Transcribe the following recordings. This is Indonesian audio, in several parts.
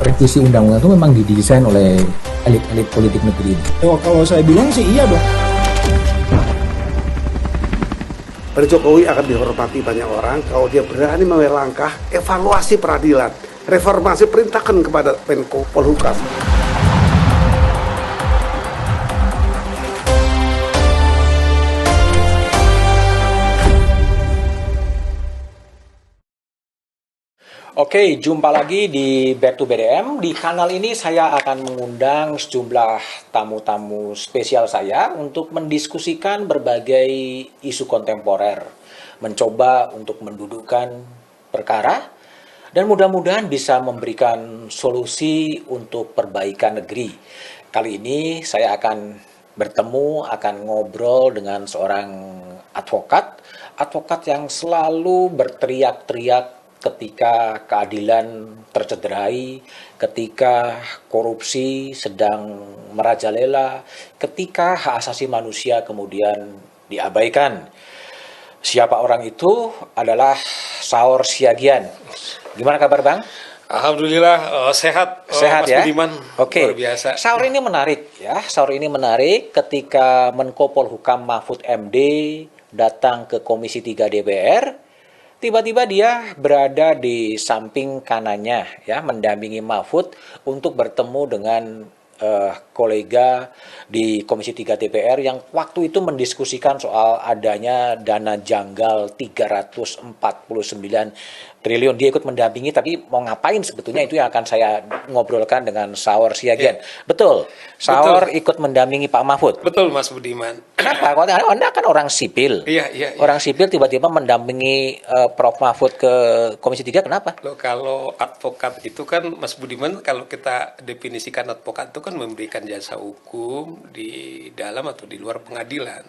revisi undang-undang itu memang didesain oleh elit-elit politik negeri ini? Oh, kalau saya bilang sih iya dong. Pak Jokowi akan dihormati banyak orang kalau dia berani mengambil langkah evaluasi peradilan, reformasi, perintahkan kepada Menko Polhukam. Oke, jumpa lagi di Back to BDM. Di kanal ini saya akan mengundang sejumlah tamu-tamu spesial saya untuk mendiskusikan berbagai isu kontemporer, mencoba untuk mendudukkan perkara, dan mudah-mudahan bisa memberikan solusi untuk perbaikan negeri. Kali ini saya akan akan ngobrol dengan seorang advokat yang selalu berteriak-teriak ketika keadilan tercederai, ketika korupsi sedang merajalela, ketika hak asasi manusia kemudian diabaikan. Siapa orang itu? Adalah Saur Siagian. Gimana kabar, Bang? Alhamdulillah sehat. Sehat Mas ya. Budiman. Oke. Luar biasa. Saur ini menarik ya. Saur ini menarik ketika Menko Polhukam Mahfud MD datang ke Komisi 3 DPR. Tiba-tiba dia berada di samping kanannya, ya, mendampingi Mahfud untuk bertemu dengan kolega di Komisi 3 DPR yang waktu itu mendiskusikan soal adanya dana janggal 349 triliun. Dia ikut mendampingi, tapi mau ngapain sebetulnya itu yang akan saya ngobrolkan dengan Saur Siagian. Ya. Betul, Saur Betul. ikut mendampingi Pak Mahfud. Betul, Mas Budiman. Kenapa? Anda kan orang sipil. Iya. Orang sipil tiba-tiba mendampingi Prof. Mahfud ke Komisi 3, kenapa? Loh, kalau advokat itu kan, Mas Budiman, kalau kita definisikan advokat itu kan memberikan jasa hukum di dalam atau di luar pengadilan.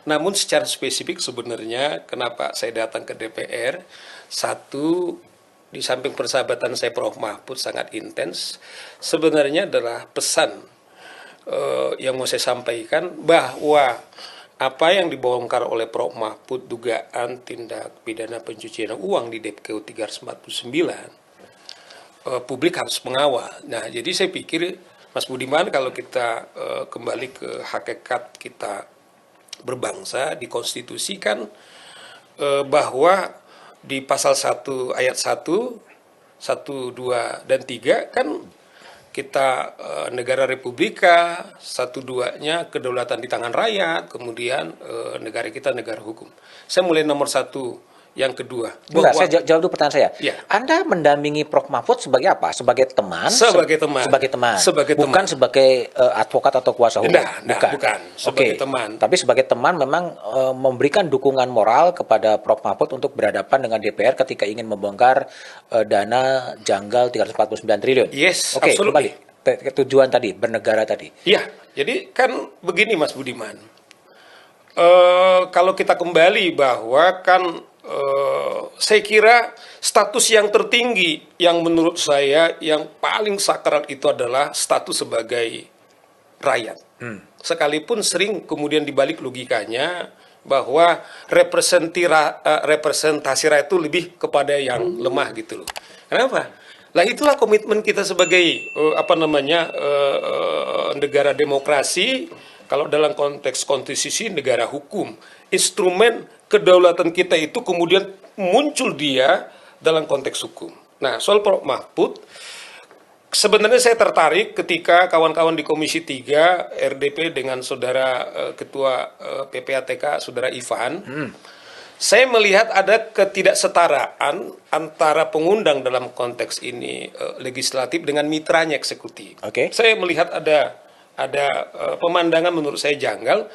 Namun secara spesifik sebenarnya kenapa saya datang ke DPR, satu, di samping persahabatan saya Prof. Mahfud sangat intens, sebenarnya adalah pesan yang mau saya sampaikan bahwa apa yang dibongkar oleh Prof. Mahfud, dugaan tindak pidana pencucian uang di DPKU 349, publik harus mengawal. Nah, jadi saya pikir, Mas Budiman, kalau kita kembali ke hakikat kita berbangsa, dikonstitusikan bahwa di pasal 1 ayat 1, 1, 2, dan 3 kan kita negara republika, 1, 2-nya kedaulatan di tangan rakyat, kemudian negara kita negara hukum. Saya mulai nomor 1, yang kedua. Bentar, saya jawab dulu pertanyaan saya. Ya. Anda mendampingi Prof. Mahfud sebagai apa? Sebagai teman? Sebagai teman. Sebagai teman. Sebagai bukan teman. sebagai advokat atau kuasa hukum. Bukan. Sebagai teman. Tapi sebagai teman memang memberikan dukungan moral kepada Prof. Mahfud untuk berhadapan dengan DPR ketika ingin membongkar dana janggal 349 triliun. Yes, Oke, absolutely. kembali. Tujuan tadi, bernegara tadi. Iya, jadi kan begini, Mas Budiman. Kalau kita kembali bahwa kan saya kira status yang tertinggi yang menurut saya yang paling sakral itu adalah status sebagai rakyat. Sekalipun sering kemudian dibalik logikanya bahwa representasi rakyat itu lebih kepada yang lemah gitu loh. Kenapa? Lah itulah komitmen kita sebagai negara demokrasi, kalau dalam konteks konstitusi negara hukum. Instrumen kedaulatan kita itu kemudian muncul dia dalam konteks hukum. Nah, soal Prof. Mahfud, sebenarnya saya tertarik ketika kawan-kawan di Komisi 3 RDP dengan saudara Ketua PPATK, saudara Ivan, saya melihat ada ketidaksetaraan antara pengundang dalam konteks ini legislatif dengan mitranya eksekutif. Oke. Saya melihat ada pemandangan menurut saya janggal.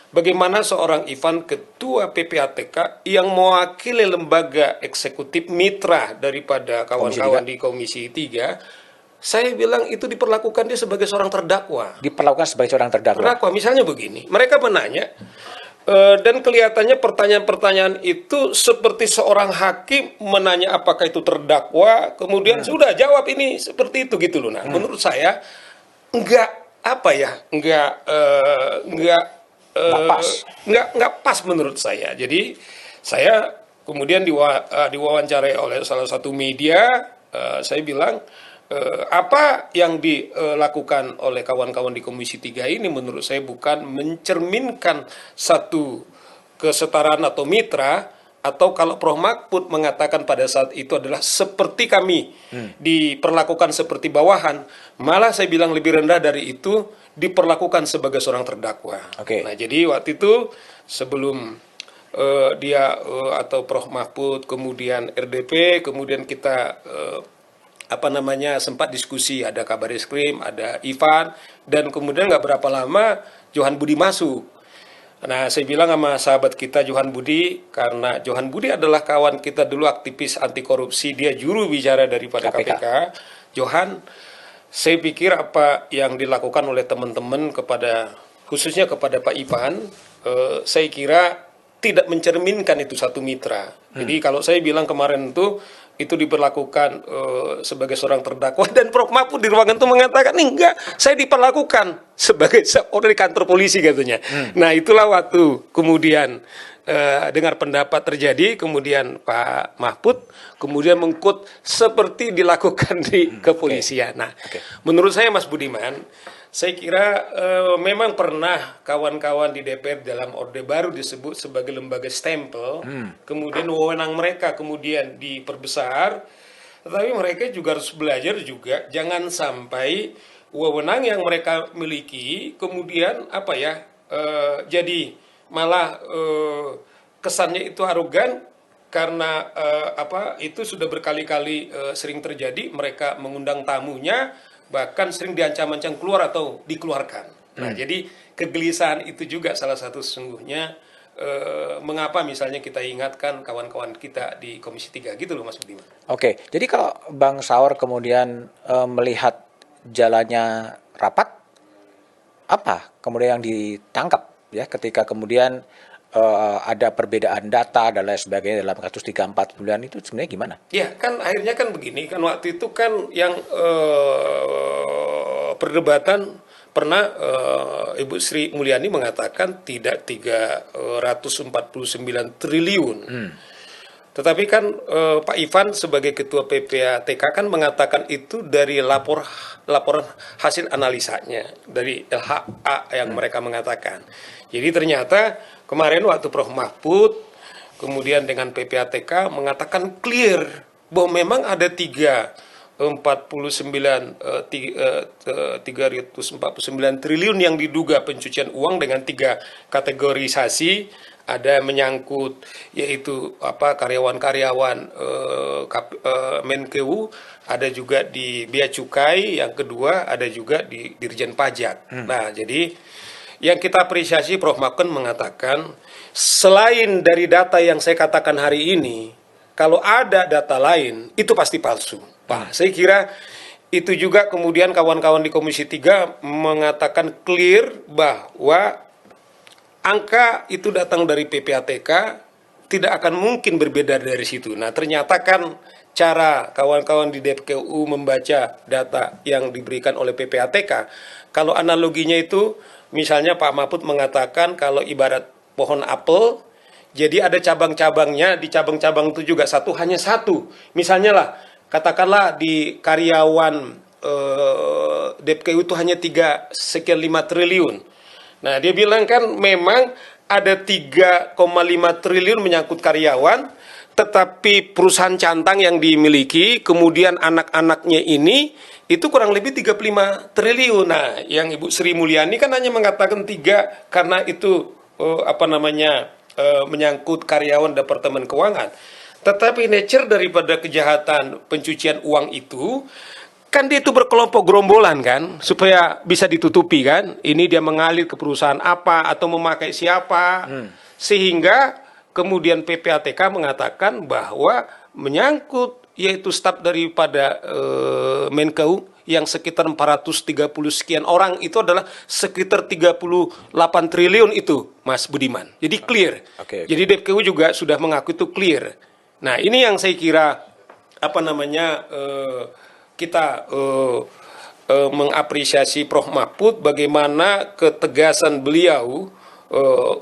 Bagaimana seorang Ivan, ketua PPATK, yang mewakili lembaga eksekutif mitra daripada kawan-kawan di Komisi 3, saya bilang itu diperlakukan dia sebagai seorang terdakwa. Diperlakukan sebagai seorang terdakwa. Misalnya begini, mereka menanya, dan kelihatannya pertanyaan-pertanyaan itu seperti seorang hakim menanya apakah itu terdakwa, kemudian sudah jawab ini seperti itu gitu loh. Nah, menurut saya enggak pas menurut saya. Jadi saya kemudian diwawancarai oleh salah satu media, saya bilang apa yang dilakukan oleh kawan-kawan di Komisi 3 ini menurut saya bukan mencerminkan satu kesetaraan atau mitra, atau kalau Prof. Mahfud mengatakan pada saat itu adalah seperti kami diperlakukan seperti bawahan, malah saya bilang lebih rendah dari itu, diperlakukan sebagai seorang terdakwa. Nah, jadi waktu itu sebelum dia atau Prof. Mahfud, kemudian RDP, kemudian kita sempat diskusi, ada Kabar Eskrim, ada Ivan, dan kemudian nggak berapa lama Johan Budi masuk. Nah, saya bilang sama sahabat kita Johan Budi, karena Johan Budi adalah kawan kita dulu aktivis anti korupsi, dia juru bicara daripada KPK. Johan, saya pikir apa yang dilakukan oleh teman-teman khususnya kepada Pak Ivan, saya kira tidak mencerminkan itu satu mitra. Jadi kalau saya bilang kemarin itu diperlakukan sebagai seorang terdakwa, dan Prof. Mahfud di ruangan itu mengatakan, enggak, saya diperlakukan sebagai seorang di kantor polisi katanya. Nah, itulah waktu kemudian dengar pendapat terjadi, kemudian Pak Mahfud kemudian mengkut seperti dilakukan di kepolisian. Nah, menurut saya Mas Budiman, saya kira memang pernah kawan-kawan di DPR dalam Orde Baru disebut sebagai lembaga stempel, kemudian wewenang mereka kemudian diperbesar, tetapi mereka juga harus belajar juga, jangan sampai wewenang yang mereka miliki kemudian jadi malah kesannya itu arogan, karena itu sudah berkali-kali sering terjadi, mereka mengundang tamunya, bahkan sering diancam-ancam keluar atau dikeluarkan. Nah, jadi kegelisahan itu juga salah satu sesungguhnya mengapa misalnya kita ingatkan kawan-kawan kita di Komisi 3 gitu loh Mas Budiman. Oke, jadi kalau Bang Saur kemudian melihat jalannya rapat, apa kemudian yang ditangkap ya ketika kemudian ada perbedaan data dan lain sebagainya dalam kasus 3-4 bulan itu sebenarnya gimana? Ya kan akhirnya kan begini, kan waktu itu kan yang perdebatan pernah Ibu Sri Mulyani mengatakan tidak 349 triliun. Tetapi kan Pak Ivan sebagai Ketua PPATK kan mengatakan itu dari laporan hasil analisanya dari LHA yang mereka mengatakan. Jadi ternyata kemarin waktu Prof. Mahfud kemudian dengan PPATK mengatakan clear bahwa memang ada 349 triliun yang diduga pencucian uang dengan 3 kategorisasi, ada menyangkut yaitu karyawan-karyawan Menkeu, ada juga di Bea Cukai, yang kedua ada juga di Dirjen Pajak. Nah, jadi yang kita apresiasi Prof. Mahfud mengatakan selain dari data yang saya katakan hari ini, kalau ada data lain itu pasti palsu. Pak, saya kira itu juga kemudian kawan-kawan di Komisi 3 mengatakan clear bahwa angka itu datang dari PPATK, tidak akan mungkin berbeda dari situ. Nah, ternyata kan cara kawan-kawan di DPKU membaca data yang diberikan oleh PPATK, kalau analoginya itu misalnya Pak Mahfud mengatakan kalau ibarat pohon apel, jadi ada cabang-cabangnya, di cabang-cabang itu juga hanya satu. Misalnya lah, katakanlah di karyawan DPKU itu hanya 3,5 triliun. Nah, dia bilang kan memang ada 3,5 triliun menyangkut karyawan, tetapi perusahaan cantang yang dimiliki, kemudian anak-anaknya ini, itu kurang lebih 35 triliun. Nah, yang Ibu Sri Mulyani kan hanya mengatakan 3 karena itu menyangkut karyawan Departemen Keuangan. Tetapi nature daripada kejahatan pencucian uang itu, kan dia itu berkelompok gerombolan kan, supaya bisa ditutupi kan. Ini dia mengalir ke perusahaan apa atau memakai siapa. Sehingga kemudian PPATK mengatakan bahwa menyangkut yaitu staf daripada Menkeu yang sekitar 430 sekian orang itu adalah sekitar 38 triliun itu, Mas Budiman. Jadi clear. Jadi DPKU juga sudah mengaku itu clear. Nah, ini yang saya kira kita mengapresiasi Prof. Mahfud bagaimana ketegasan beliau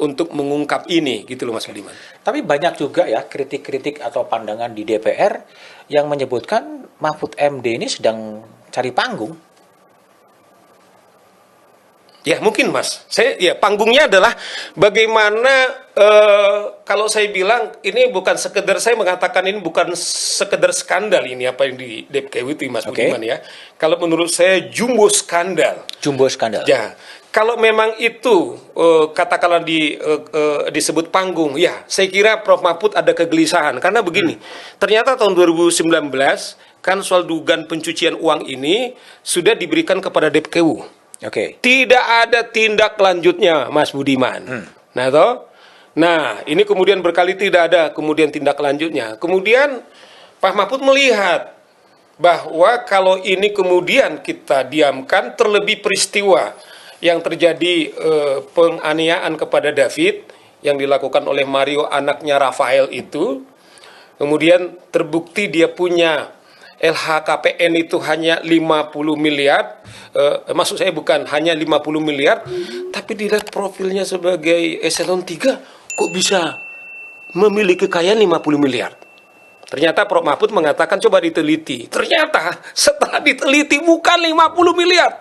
untuk mengungkap ini gitu loh Mas Budiman. Tapi banyak juga ya kritik-kritik atau pandangan di DPR yang menyebutkan Mahfud MD ini sedang cari panggung. Ya mungkin Mas, panggungnya adalah bagaimana kalau saya bilang ini bukan sekedar, saya mengatakan ini bukan sekedar skandal ini apa yang di DPKW itu Mas Budiman ya. Kalau menurut saya jumbo skandal. Jumbo skandal. Ya, kalau memang itu katakanlah disebut panggung, ya saya kira Prof Mahfud ada kegelisahan karena begini, ternyata tahun 2019 kan soal dugaan pencucian uang ini sudah diberikan kepada DPKW. Oke. Tidak ada tindak lanjutnya, Mas Budiman. Nah, ini kemudian berkali tidak ada kemudian tindak lanjutnya. Kemudian Pak Mahfud melihat bahwa kalau ini kemudian kita diamkan, terlebih peristiwa yang terjadi penganiayaan kepada David yang dilakukan oleh Mario anaknya Rafael itu, kemudian terbukti dia punya LHKPN itu hanya 50 miliar, maksud saya bukan hanya 50 miliar, tapi dilihat profilnya sebagai eselon 3, kok bisa memiliki kekayaan 50 miliar. Ternyata Prof Mahfud mengatakan coba diteliti. Ternyata setelah diteliti bukan 50 miliar.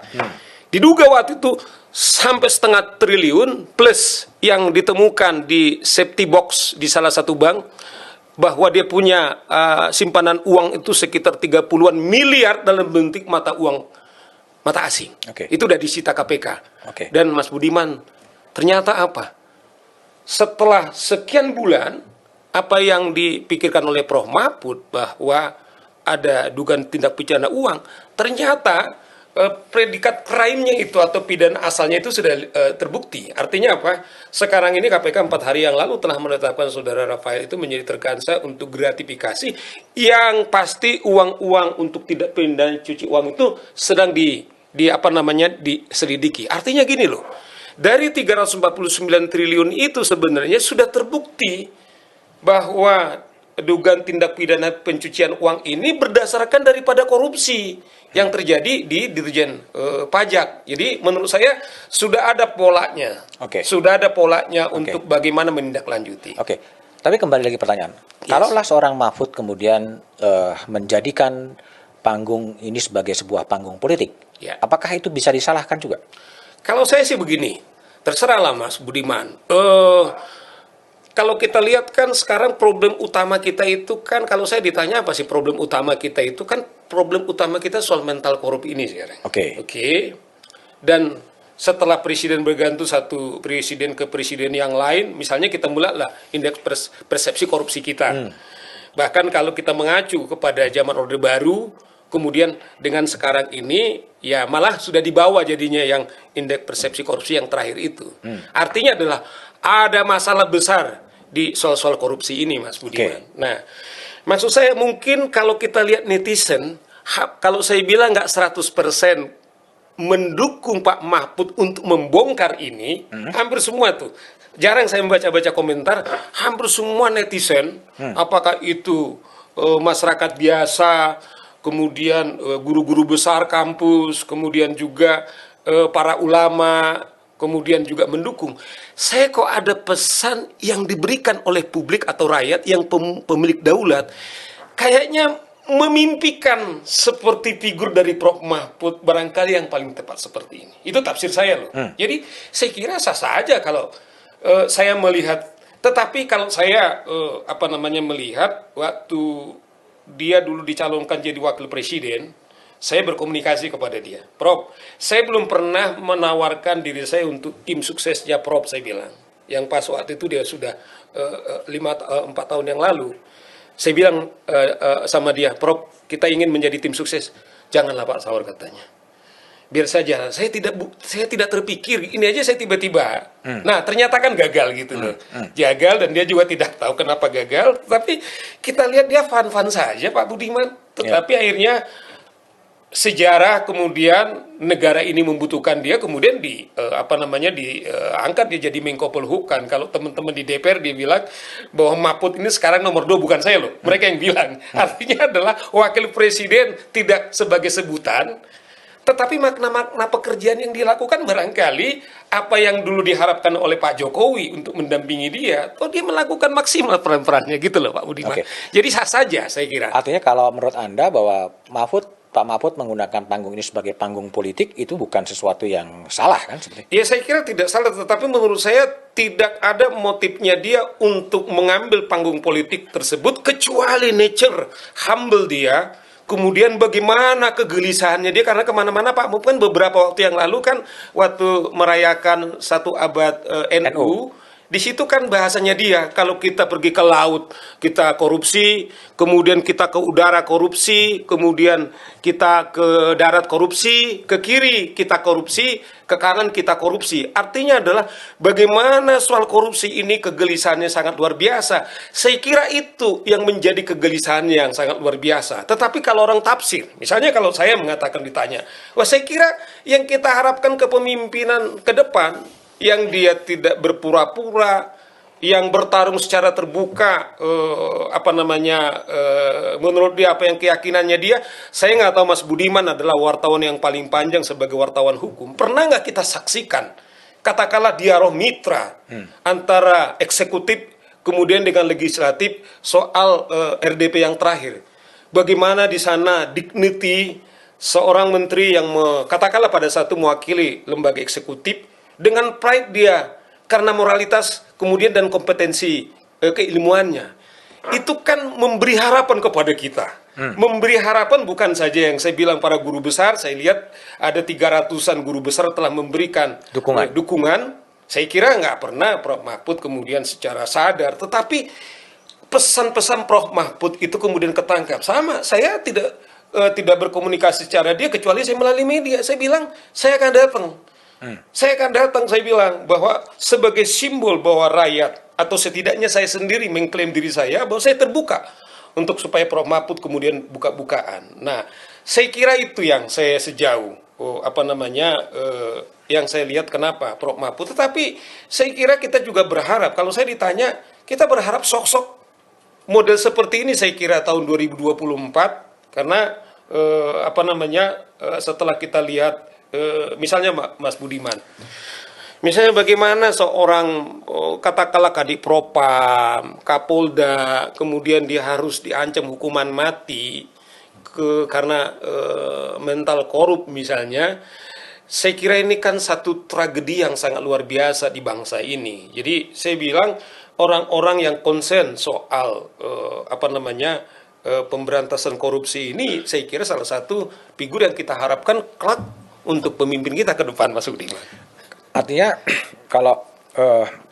Diduga waktu itu sampai setengah triliun plus yang ditemukan di safety box di salah satu bank, bahwa dia punya simpanan uang itu sekitar 30-an miliar dalam bentuk mata asing. Itu udah disita KPK. Dan Mas Budiman, ternyata apa? Setelah sekian bulan, apa yang dipikirkan oleh Prof Mahfud bahwa ada dugaan tindak pidana uang, ternyata predikat crime-nya itu atau pidana asalnya itu sudah terbukti. Artinya apa? Sekarang ini KPK 4 hari yang lalu telah menetapkan saudara Rafael itu menjadi tersangka untuk gratifikasi, yang pasti uang-uang untuk tidak pidana cuci uang itu sedang diselidiki. Artinya gini loh, dari 349 triliun itu sebenarnya sudah terbukti bahwa dugaan tindak pidana pencucian uang ini berdasarkan daripada korupsi yang terjadi di Dirjen Pajak. Jadi menurut saya sudah ada polanya. Sudah ada polanya untuk bagaimana menindaklanjuti. Tapi kembali lagi pertanyaan. Kalaulah seorang Mahfud kemudian menjadikan panggung ini sebagai sebuah panggung politik, apakah itu bisa disalahkan juga? Kalau saya sih begini, terserahlah Mas Budiman. Kalau kita lihat kan sekarang problem utama kita itu kan, kalau saya ditanya apa sih problem utama kita itu kan, problem utama kita soal mental korup ini sekarang. Dan setelah presiden bergantung satu presiden ke presiden yang lain, misalnya kita mulailah indeks persepsi korupsi kita. Bahkan kalau kita mengacu kepada zaman Orde Baru, kemudian dengan sekarang ini ya malah sudah dibawa jadinya yang indeks persepsi korupsi yang terakhir itu. Artinya adalah ada masalah besar di soal-soal korupsi ini, Mas Budiman. Nah, maksud saya mungkin kalau kita lihat netizen, kalau saya bilang nggak 100% mendukung Pak Mahfud untuk membongkar ini, hampir semua tuh. Jarang saya membaca-baca komentar, hampir semua netizen, apakah itu masyarakat biasa, kemudian guru-guru besar kampus, kemudian juga para ulama, kemudian juga mendukung. Saya kok ada pesan yang diberikan oleh publik atau rakyat yang pemilik daulat, kayaknya memimpikan seperti figur dari Prof Mahfud barangkali yang paling tepat seperti ini. Itu tafsir saya loh. Jadi saya kira sah-sah aja kalau saya melihat. Tetapi kalau saya melihat waktu dia dulu dicalonkan jadi wakil presiden, saya berkomunikasi kepada dia, Prof, saya belum pernah menawarkan diri saya untuk tim suksesnya Prof, saya bilang. Yang pas waktu itu dia sudah 4 tahun yang lalu. Saya bilang sama dia, Prof, kita ingin menjadi tim sukses. Janganlah Pak Saur, katanya. Biar saja, saya tidak terpikir, ini aja saya tiba-tiba. Nah, ternyata kan gagal gitu loh. Gagal dan dia juga tidak tahu kenapa gagal. Tapi kita lihat dia fun-fun saja Pak Budiman. Tetapi akhirnya sejarah kemudian negara ini membutuhkan dia, kemudian diangkat dia jadi Menko Polhukam. Kalau teman-teman di DPR dia bilang bahwa Mahfud ini sekarang nomor 2, bukan saya loh, mereka yang bilang. Artinya adalah wakil presiden tidak sebagai sebutan, tetapi makna-makna pekerjaan yang dilakukan barangkali apa yang dulu diharapkan oleh Pak Jokowi untuk mendampingi dia, atau dia melakukan maksimal peran-perannya gitu loh Pak Budiman. Jadi sah saja saya kira. Artinya kalau menurut Anda bahwa Mahfud Pak Mahfud menggunakan panggung ini sebagai panggung politik itu bukan sesuatu yang salah kan sebenarnya? Ya saya kira tidak salah, tetapi menurut saya tidak ada motifnya dia untuk mengambil panggung politik tersebut kecuali nature humble dia. Kemudian bagaimana kegelisahannya dia, karena kemana-mana Pak Mahfud kan beberapa waktu yang lalu kan waktu merayakan 1 abad NU. Di situ kan bahasanya dia, kalau kita pergi ke laut, kita korupsi, kemudian kita ke udara korupsi, kemudian kita ke darat korupsi, ke kiri kita korupsi, ke kanan kita korupsi. Artinya adalah bagaimana soal korupsi ini kegelisahannya sangat luar biasa. Saya kira itu yang menjadi kegelisahan yang sangat luar biasa. Tetapi kalau orang tafsir, misalnya kalau saya mengatakan ditanya, wah saya kira yang kita harapkan kepemimpinan ke depan, yang dia tidak berpura-pura, yang bertarung secara terbuka, menurut dia apa yang keyakinannya dia. Saya nggak tahu Mas Budiman adalah wartawan yang paling panjang sebagai wartawan hukum. Pernah nggak kita saksikan, katakanlah dialog mitra antara eksekutif kemudian dengan legislatif soal RDP yang terakhir? Bagaimana di sana dignity seorang menteri yang katakanlah pada satu mewakili lembaga eksekutif, dengan pride dia karena moralitas kemudian dan kompetensi keilmuannya, itu kan memberi harapan kepada kita. Memberi harapan bukan saja yang saya bilang para guru besar, saya lihat ada 300-an guru besar telah memberikan dukungan. Saya kira nggak pernah Prof. Mahfud kemudian secara sadar, tetapi pesan-pesan Prof. Mahfud itu kemudian ketangkap. Sama, saya tidak berkomunikasi secara dia kecuali saya melalui media. Saya bilang saya akan datang. Saya akan datang, saya bilang, bahwa sebagai simbol bahwa rakyat, atau setidaknya saya sendiri mengklaim diri saya, bahwa saya terbuka untuk supaya Prof. Mahfud kemudian buka-bukaan. Nah, saya kira itu yang saya sejauh, yang saya lihat kenapa Prof. Mahfud. Tetapi saya kira kita juga berharap, kalau saya ditanya, kita berharap sosok model seperti ini saya kira tahun 2024, karena setelah kita lihat misalnya Mas Budiman, misalnya bagaimana seorang katakanlah Kadif Propam, Kapolda, kemudian dia harus diancam hukuman mati karena mental korup misalnya. Saya kira ini kan satu tragedi yang sangat luar biasa di bangsa ini. Jadi saya bilang orang-orang yang concern soal pemberantasan korupsi ini, saya kira salah satu figur yang kita harapkan kelak untuk pemimpin kita ke depan, Mas Budiman. Artinya kalau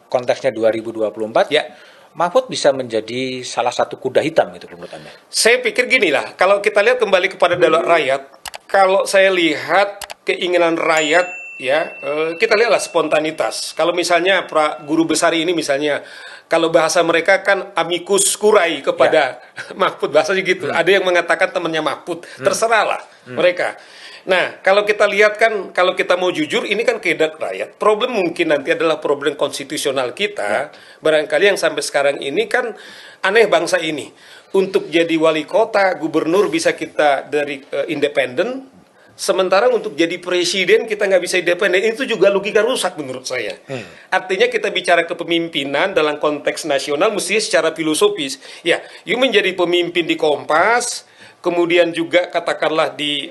konteksnya 2024, ya, Mahfud bisa menjadi salah satu kuda hitam gitu menurut Anda? Saya pikir gini lah, kalau kita lihat kembali kepada dialog rakyat, kalau saya lihat keinginan rakyat, ya, kita lihatlah spontanitas. Kalau misalnya guru besar ini misalnya, kalau bahasa mereka kan amicus curiae kepada Mahfud, bahasanya gitu. Ada yang mengatakan temannya Mahfud, terserahlah mereka. Nah, kalau kita lihat kan, kalau kita mau jujur, ini kan kehendak rakyat. Problem mungkin nanti adalah problem konstitusional kita. Barangkali yang sampai sekarang ini kan aneh bangsa ini. Untuk jadi wali kota, gubernur bisa kita dari independen. Sementara untuk jadi presiden kita nggak bisa independen. Itu juga logika rusak menurut saya. Artinya kita bicara kepemimpinan dalam konteks nasional mesti secara filosofis. Ya, you menjadi pemimpin di Kompas, kemudian juga katakanlah di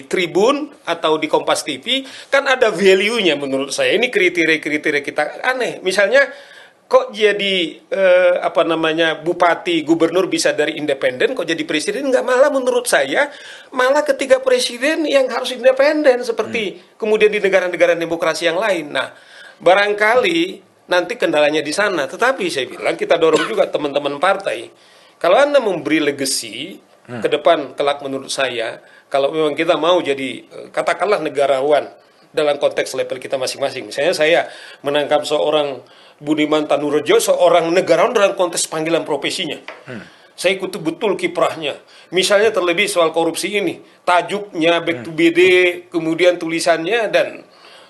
Tribun atau di Kompas TV, kan ada value-nya menurut saya. Ini kriteria-kriteria kita aneh. Misalnya kok jadi bupati, gubernur bisa dari independen, kok jadi presiden nggak? Malah menurut saya malah ketiga presiden yang harus independen seperti kemudian di negara-negara demokrasi yang lain. Nah, barangkali nanti kendalanya di sana. Tetapi saya bilang kita dorong juga teman-teman partai. Kalau Anda memberi legacy ke depan kelak menurut saya, kalau memang kita mau jadi katakanlah negarawan dalam konteks level kita masing-masing. Misalnya saya menangkap seorang Budiman Tanurejo, seorang negarawan dalam konteks panggilan profesinya. Saya ikuti betul kiprahnya. Misalnya terlebih soal korupsi ini, tajuknya back to BD, kemudian tulisannya dan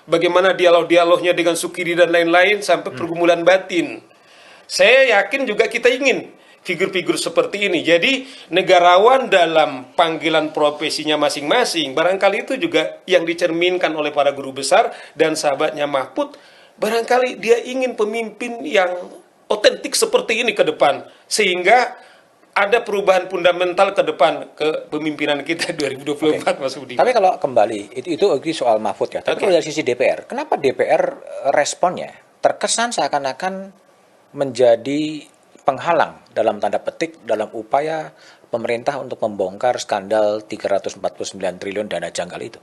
bagaimana dialog-dialognya dengan Sukidi dan lain-lain sampai pergumulan batin. Saya yakin juga kita ingin figur-figur seperti ini. Jadi negarawan dalam panggilan profesinya masing-masing, barangkali itu juga yang dicerminkan oleh para guru besar dan sahabatnya Mahfud. Barangkali dia ingin pemimpin yang otentik seperti ini ke depan, sehingga ada perubahan fundamental ke depan ke pemimpinan kita 2024, Mas Budi. Tapi kalau kembali itu soal Mahfud ya. Tapi kalau dari sisi DPR, kenapa DPR responnya terkesan seakan-akan menjadi penghalang dalam tanda petik dalam upaya pemerintah untuk membongkar skandal 349 triliun dana janggal itu?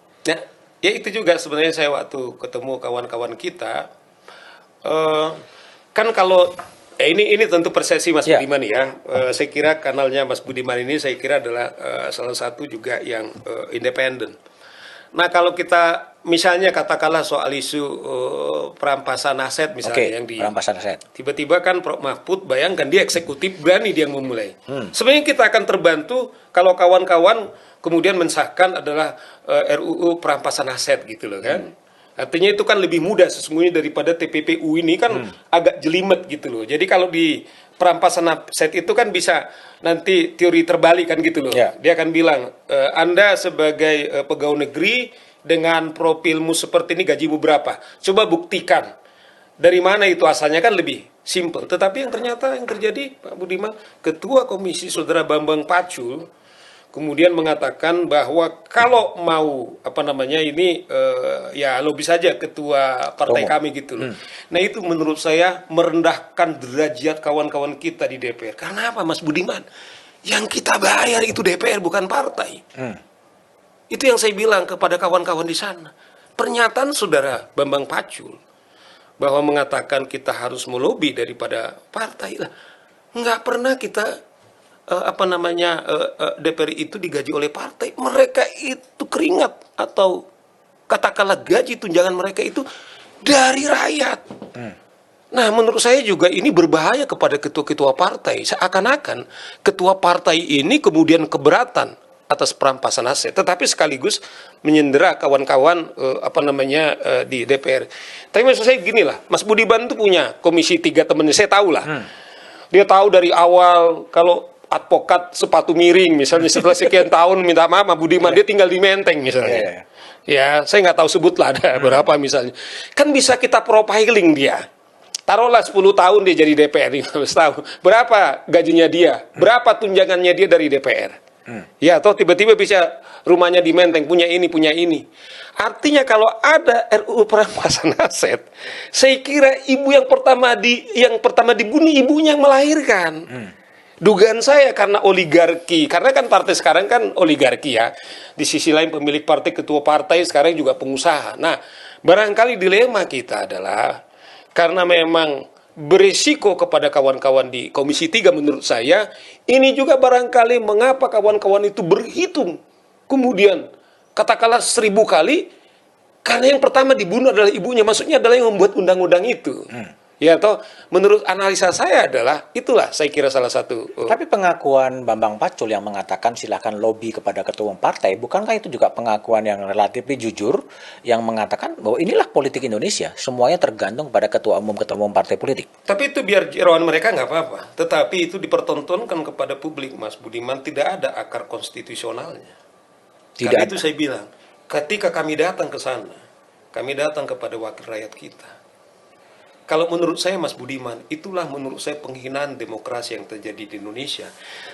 Ya itu juga sebenarnya saya waktu ketemu kawan-kawan kita, kan kalau ini tentu persepsi Mas Budiman ya. Saya kira kanalnya Mas Budiman ini saya kira adalah salah satu juga yang independen. Nah kalau kita misalnya katakanlah soal isu perampasan aset misalnya yang di perampasan aset. Tiba-tiba kan Prof Mahfud, bayangkan dia eksekutif, berani dia memulai. Sebenarnya kita akan terbantu kalau kawan-kawan kemudian mensahkan adalah RUU perampasan aset gitu loh kan. Artinya itu kan lebih mudah sesungguhnya daripada TPPU ini kan agak jelimet gitu loh. Jadi kalau di perampasan aset itu kan bisa nanti teori terbalik kan gitu loh. Dia akan bilang, Anda sebagai pegawai negeri dengan profilmu seperti ini gajimu berapa? Coba buktikan. Dari mana itu asalnya kan lebih simpel. Tetapi yang ternyata yang terjadi Pak Budiman, Ketua Komisi Saudara Bambang Pacul kemudian mengatakan bahwa kalau mau ya lobby saja ketua partai kami gitu loh. Nah itu menurut saya merendahkan derajat kawan-kawan kita di DPR. Karena apa Mas Budiman? Yang kita bayar itu DPR bukan partai. Itu yang saya bilang kepada kawan-kawan di sana. Pernyataan saudara Bambang Pacul bahwa mengatakan kita harus melobi daripada partai lah. Nggak pernah kita DPR itu digaji oleh partai. Mereka itu keringat atau katakanlah gaji tunjangan mereka itu dari rakyat. Nah menurut saya juga ini berbahaya kepada ketua-ketua partai. Seakan-akan ketua partai ini kemudian keberatan atas perampasan aset, tetapi sekaligus menyendera kawan-kawan di DPR. Tapi maksud saya gini lah, Mas Budiman itu punya komisi 3 temennya, saya tahu lah. Dia tahu dari awal kalau advokat sepatu miring misalnya setelah sekian tahun minta maaf Budiman dia tinggal di Menteng misalnya. Ya, saya nggak tahu sebutlah ada berapa misalnya. Kan bisa kita profiling dia. Taruhlah 10 tahun dia jadi DPR 15 tahun. Berapa gajinya dia? Berapa tunjangannya dia dari DPR? Ya, atau tiba-tiba bisa rumahnya di Menteng punya ini, punya ini. Artinya kalau ada RUU perampasan aset, saya kira ibu yang pertama dibunuh ibunya yang melahirkan. Dugaan saya karena oligarki, karena kan partai sekarang kan oligarki ya. Di sisi lain pemilik partai, ketua partai sekarang juga pengusaha. Nah, barangkali dilema kita adalah karena memang berisiko kepada kawan-kawan di Komisi 3 menurut saya, ini juga barangkali mengapa kawan-kawan itu berhitung. Kemudian katakanlah 1000 kali, karena yang pertama dibunuh adalah ibunya, maksudnya adalah yang membuat undang-undang itu. Ya, atau menurut analisa saya adalah itulah saya kira salah satu. Tapi pengakuan Bambang Pacul yang mengatakan silakan lobby kepada ketua umum partai, bukankah itu juga pengakuan yang relatif jujur yang mengatakan bahwa inilah politik Indonesia, semuanya tergantung pada ketua umum partai politik. Tapi itu biar jeroan mereka nggak apa-apa. Tetapi itu dipertontonkan kepada publik, Mas Budiman, tidak ada akar konstitusionalnya. Karena itu saya bilang, ketika kami datang ke sana, kami datang kepada wakil rakyat kita. Kalau menurut saya Mas Budiman, itulah menurut saya penghinaan demokrasi yang terjadi di Indonesia.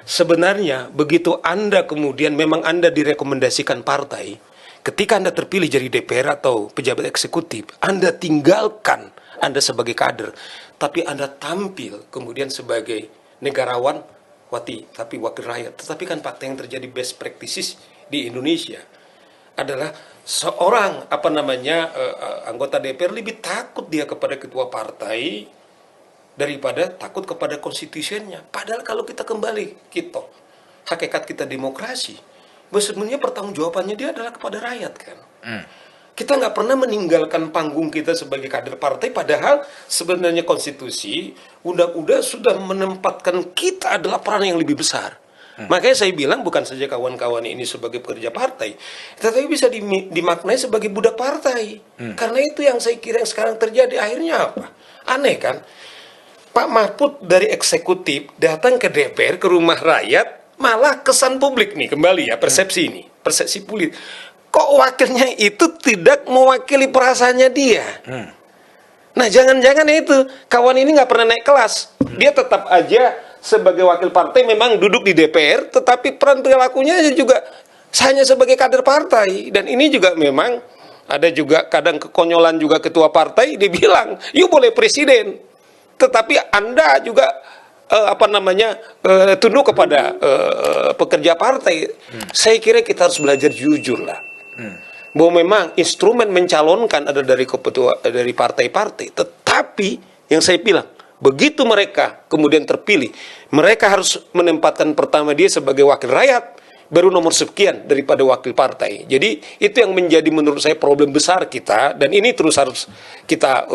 Sebenarnya begitu Anda kemudian memang Anda direkomendasikan partai, ketika Anda terpilih jadi DPR atau pejabat eksekutif, Anda tinggalkan Anda sebagai kader, tapi Anda tampil kemudian sebagai negarawan, tapi wakil rakyat. Tetapi kan fakta yang terjadi best practices di Indonesia adalah seorang anggota DPR lebih takut dia kepada ketua partai daripada takut kepada konstitusinya. Padahal kalau kita kembali hakikat kita demokrasi, sebenarnya pertanggungjawabannya dia adalah kepada rakyat kan. Kita nggak pernah meninggalkan panggung kita sebagai kader partai, padahal sebenarnya konstitusi, undang-undang sudah menempatkan kita adalah peran yang lebih besar. Makanya saya bilang bukan saja kawan-kawan ini sebagai pekerja partai, tetapi bisa dimaknai sebagai budak partai. Karena itu yang saya kira yang sekarang terjadi. Akhirnya apa? Aneh kan? Pak Mahfud dari eksekutif datang ke DPR, ke rumah rakyat, malah kesan publik nih kembali ya, persepsi ini, persepsi publik. Kok wakilnya itu tidak mewakili perasaannya dia? Nah jangan-jangan itu kawan ini nggak pernah naik kelas, dia tetap aja sebagai wakil partai memang duduk di DPR, tetapi peran perilakunya juga hanya sebagai kader partai. Dan ini juga memang ada juga kadang kekonyolan juga ketua partai dibilang, "You boleh presiden, tetapi Anda juga tunduk kepada pekerja partai." Saya kira kita harus belajar jujur lah. Bahwa memang instrumen mencalonkan ada dari ketua dari partai-partai, tetapi yang saya bilang, begitu mereka kemudian terpilih, mereka harus menempatkan pertama dia sebagai wakil rakyat, baru nomor sekian daripada wakil partai. Jadi itu yang menjadi menurut saya problem besar kita, dan ini terus harus kita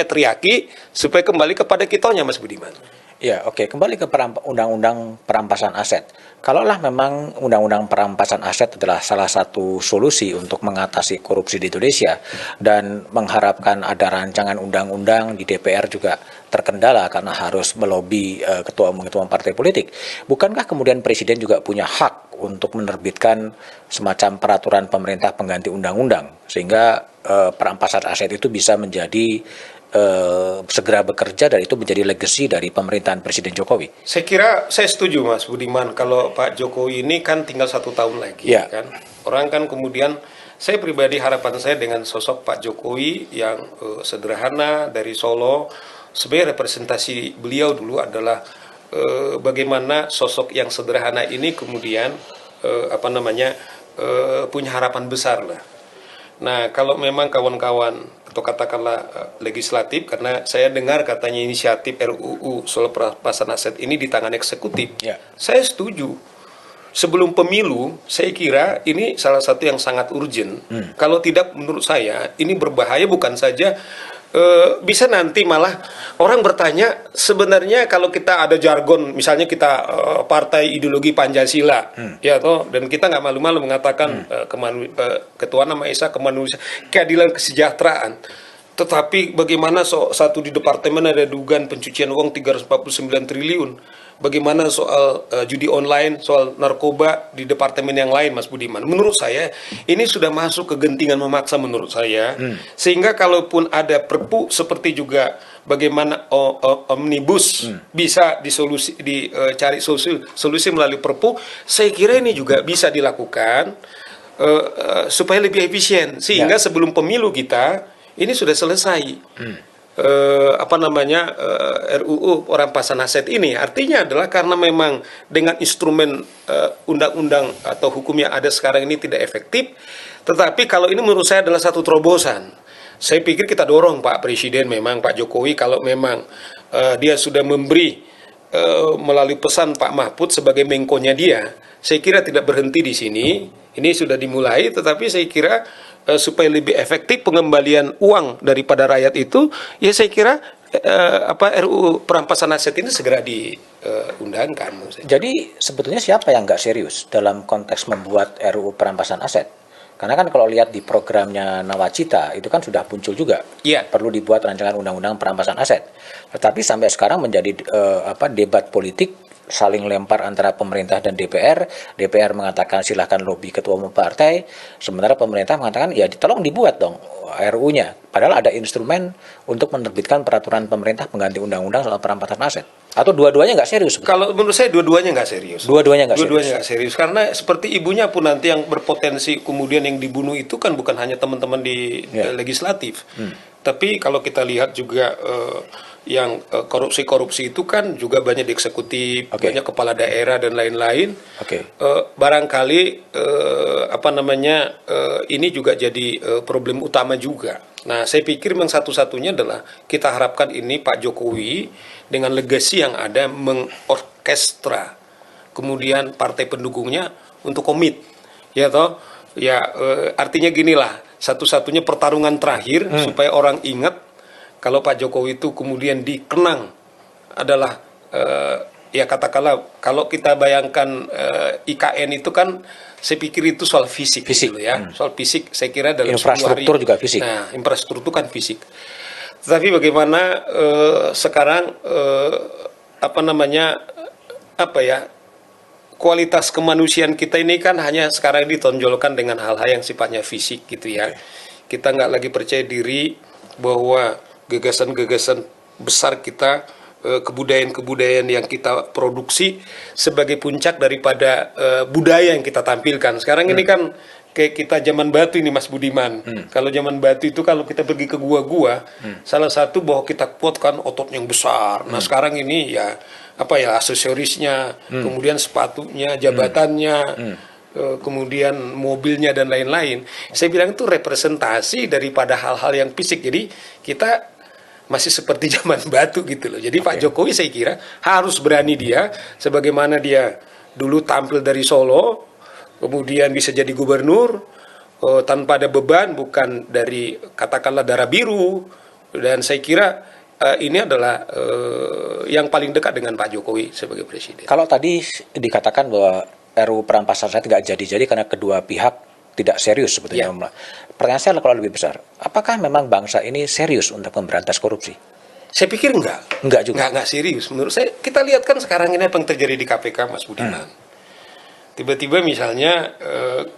teriaki supaya kembali kepada kitanya, Mas Budiman. Ya, oke. Kembali ke undang-undang perampasan aset. Kalaulah memang undang-undang perampasan aset adalah salah satu solusi untuk mengatasi korupsi di Indonesia dan mengharapkan ada rancangan undang-undang di DPR juga terkendala karena harus melobi ketua umum partai politik. Bukankah kemudian Presiden juga punya hak untuk menerbitkan semacam peraturan pemerintah pengganti undang-undang sehingga perampasan aset itu bisa menjadi segera bekerja dan itu menjadi legacy dari pemerintahan Presiden Jokowi? Saya kira saya setuju, Mas Budiman, kalau Pak Jokowi ini kan tinggal 1 tahun lagi, kan orang kan kemudian, saya pribadi harapan saya dengan sosok Pak Jokowi yang sederhana dari Solo, sebenarnya representasi beliau dulu adalah bagaimana sosok yang sederhana ini kemudian punya harapan besar lah. Nah, kalau memang kawan-kawan atau katakanlah legislatif, karena saya dengar katanya inisiatif RUU soal perampasan aset ini di tangan eksekutif, saya setuju. Sebelum pemilu, saya kira ini salah satu yang sangat urgent. Kalau tidak, menurut saya ini berbahaya, bukan saja bisa nanti malah orang bertanya, sebenarnya kalau kita ada jargon, misalnya kita partai ideologi Pancasila, ya toh, dan kita nggak malu-malu mengatakan Ketua Nama Esa kemanusiaan, keadilan, kesejahteraan. Tetapi bagaimana satu di departemen ada dugaan pencucian uang 349 triliun. Bagaimana soal judi online, soal narkoba di departemen yang lain, Mas Budiman. Menurut saya, ini sudah masuk kegentingan memaksa menurut saya. Sehingga kalaupun ada perpu seperti juga bagaimana omnibus bisa dicari solusi melalui perpu, saya kira ini juga bisa dilakukan supaya lebih efisien. Sehingga sebelum pemilu kita, ini sudah selesai. RUU perampasan aset ini artinya adalah karena memang dengan instrumen undang-undang atau hukum yang ada sekarang ini tidak efektif, tetapi kalau ini menurut saya adalah satu terobosan. Saya pikir kita dorong Pak Presiden, memang Pak Jokowi, kalau memang dia sudah memberi melalui pesan Pak Mahfud sebagai Menko-nya dia, saya kira tidak berhenti di sini. Ini sudah dimulai, tetapi saya kira supaya lebih efektif pengembalian uang daripada rakyat itu, ya saya kira RUU perampasan aset ini segera diundangkan. Jadi sebetulnya siapa yang nggak serius dalam konteks membuat RUU perampasan aset? Karena kan kalau lihat di programnya Nawacita itu kan sudah muncul juga, perlu dibuat rancangan undang-undang perampasan aset. Tetapi sampai sekarang menjadi debat politik, saling lempar antara pemerintah dan DPR. DPR mengatakan silahkan lobby ketua umum partai, sementara pemerintah mengatakan ya tolong dibuat dong RUU-nya. Padahal ada instrumen untuk menerbitkan peraturan pemerintah pengganti undang-undang soal perampasan aset. Atau dua-duanya nggak serius? Kalau menurut saya dua-duanya nggak serius. Dua-duanya nggak serius. Karena seperti ibunya pun nanti yang berpotensi kemudian yang dibunuh itu kan bukan hanya teman-teman di legislatif. Tapi kalau kita lihat juga yang korupsi ini kan juga banyak di eksekutif, banyak kepala daerah dan lain-lain. Barangkali ini juga jadi problem utama juga. Nah, saya pikir memang satu-satunya adalah kita harapkan ini Pak Jokowi dengan legasi yang ada mengorkestra kemudian partai pendukungnya untuk komit, ya toh, ya artinya ginilah, satu-satunya pertarungan terakhir supaya orang ingat kalau Pak Jokowi itu kemudian dikenang adalah ya katakanlah kalau kita bayangkan IKN itu kan saya pikir itu soal fisik. Gitu ya. Soal fisik saya kira dalam infrastruktur juga fisik. Nah, infrastruktur kan fisik. Tetapi bagaimana sekarang kualitas kemanusiaan kita ini kan hanya sekarang ditonjolkan dengan hal-hal yang sifatnya fisik gitu ya. Kita nggak lagi percaya diri bahwa gagasan-gagasan besar kita kebudayaan-kebudayaan yang kita produksi sebagai puncak daripada budaya yang kita tampilkan. Sekarang ini kan kayak kita zaman batu ini, Mas Budiman. Kalau zaman batu itu kalau kita pergi ke gua-gua, salah satu bahwa kita kuatkan otot yang besar. Nah sekarang ini ya apa ya, aksesorisnya, kemudian sepatunya, jabatannya, kemudian mobilnya dan lain-lain. Saya bilang itu representasi daripada hal-hal yang fisik. Jadi kita masih seperti zaman batu gitu loh. Jadi Pak Jokowi saya kira harus berani dia, sebagaimana dia dulu tampil dari Solo, kemudian bisa jadi gubernur tanpa ada beban, bukan dari katakanlah darah biru. Dan saya kira ini adalah yang paling dekat dengan Pak Jokowi sebagai presiden. Kalau tadi dikatakan bahwa RUU perampasan aset tidak jadi karena kedua pihak tidak serius sebetulnya. Ya. Pertanyaan saya kalau lebih besar, apakah memang bangsa ini serius untuk memberantas korupsi? Saya pikir enggak. Enggak juga. Enggak serius. Menurut saya, kita lihat kan sekarang ini apa yang terjadi di KPK, Mas Budiman. Tiba-tiba misalnya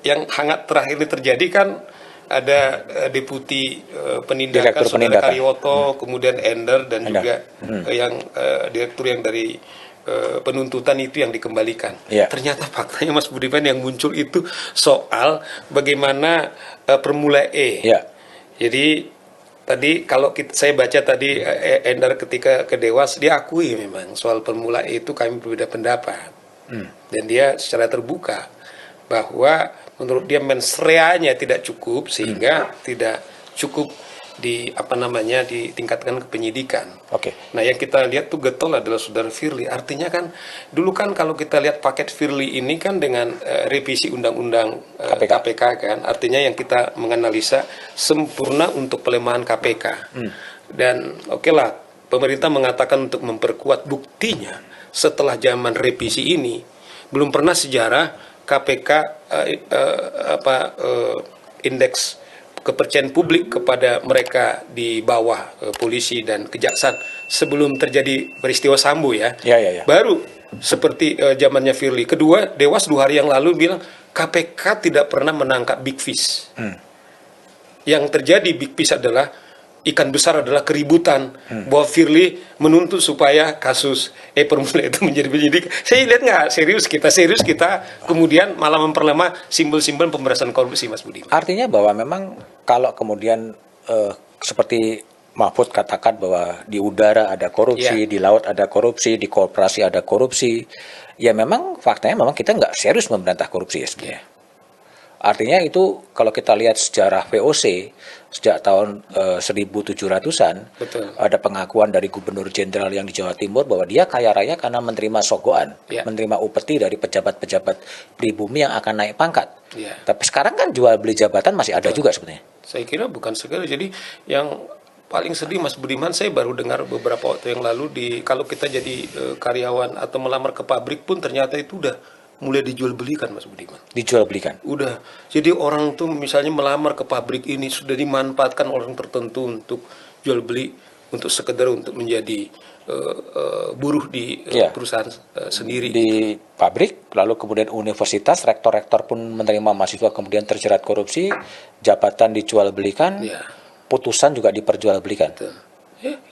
yang hangat terakhir ini terjadi kan ada deputi penindakan Saudara Karyoto, kemudian Ender dan juga yang direktur yang dari penuntutan itu yang dikembalikan. Ternyata faktanya Mas Budiman yang muncul itu soal bagaimana Formula E. Jadi tadi kalau saya baca tadi Ender ketika ke Dewas, dia akui memang soal Formula E itu kami berbeda pendapat. Dan dia secara terbuka bahwa menurut dia mens reanya tidak cukup sehingga tidak cukup ditingkatkan ke penyidikan. Nah yang kita lihat tuh getol adalah Saudara Firly. Artinya kan dulu kan kalau kita lihat paket Firly ini kan dengan revisi undang-undang KPK kan, artinya yang kita menganalisa sempurna untuk pelemahan KPK. Dan lah pemerintah mengatakan untuk memperkuat, buktinya setelah zaman revisi ini belum pernah sejarah KPK indeks kepercayaan publik kepada mereka di bawah polisi dan kejaksaan sebelum terjadi peristiwa Sambo ya. Baru seperti zamannya Firly. Kedua, Dewas 2 hari yang lalu bilang KPK tidak pernah menangkap big fish. Yang terjadi big fish adalah ikan besar, adalah keributan bahwa Firly menuntut supaya kasus Formula itu menjadi penyidik. Saya lihat nggak serius kita kemudian malah memperlemah simbol-simbol pemberantasan korupsi, Mas Budi. Artinya bahwa memang kalau kemudian seperti Mahfud katakan bahwa di udara ada korupsi, di laut ada korupsi, di korporasi ada korupsi, ya memang faktanya memang kita nggak serius memberantas korupsi ya sebenarnya. Artinya itu kalau kita lihat sejarah VOC sejak tahun 1700-an, ada pengakuan dari Gubernur Jenderal yang di Jawa Timur bahwa dia kaya raya karena menerima sogoan, menerima upeti dari pejabat-pejabat pribumi yang akan naik pangkat. Tapi sekarang kan jual beli jabatan masih ada juga sebenarnya. Saya kira bukan segala. Jadi yang paling sedih Mas Budiman, saya baru dengar beberapa waktu yang lalu kalau kita jadi karyawan atau melamar ke pabrik pun ternyata itu udah mulai dijual belikan, Mas Budiman. Dijual belikan? Udah. Jadi orang tuh misalnya melamar ke pabrik ini sudah dimanfaatkan orang tertentu untuk jual beli, untuk sekedar untuk menjadi buruh di perusahaan sendiri. Di pabrik, lalu kemudian universitas, rektor-rektor pun menerima mahasiswa kemudian terjerat korupsi, jabatan dijual belikan, putusan juga diperjualbelikan.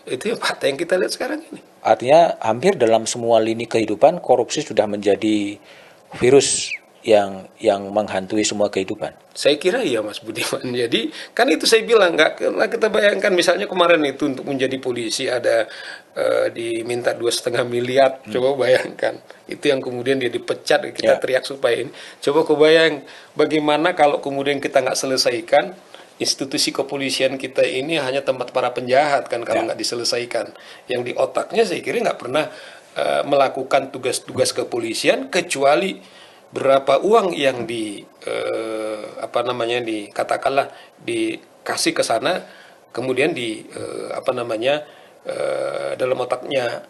Itu yang fakta yang kita lihat sekarang ini. Artinya hampir dalam semua lini kehidupan korupsi sudah menjadi virus yang menghantui semua kehidupan. Saya kira iya, Mas Budiman. Jadi kan itu saya bilang, nggak kita bayangkan misalnya kemarin itu untuk menjadi polisi ada diminta 2,5 miliar. Coba bayangkan itu yang kemudian dia dipecat, kita teriak supaya ini. Coba kebayang bagaimana kalau kemudian kita nggak selesaikan, institusi kepolisian kita ini hanya tempat para penjahat kan kalau nggak diselesaikan. Yang di otaknya saya kira nggak pernah melakukan tugas-tugas kepolisian kecuali berapa uang yang dikatakanlah dikasih ke sana, kemudian dalam otaknya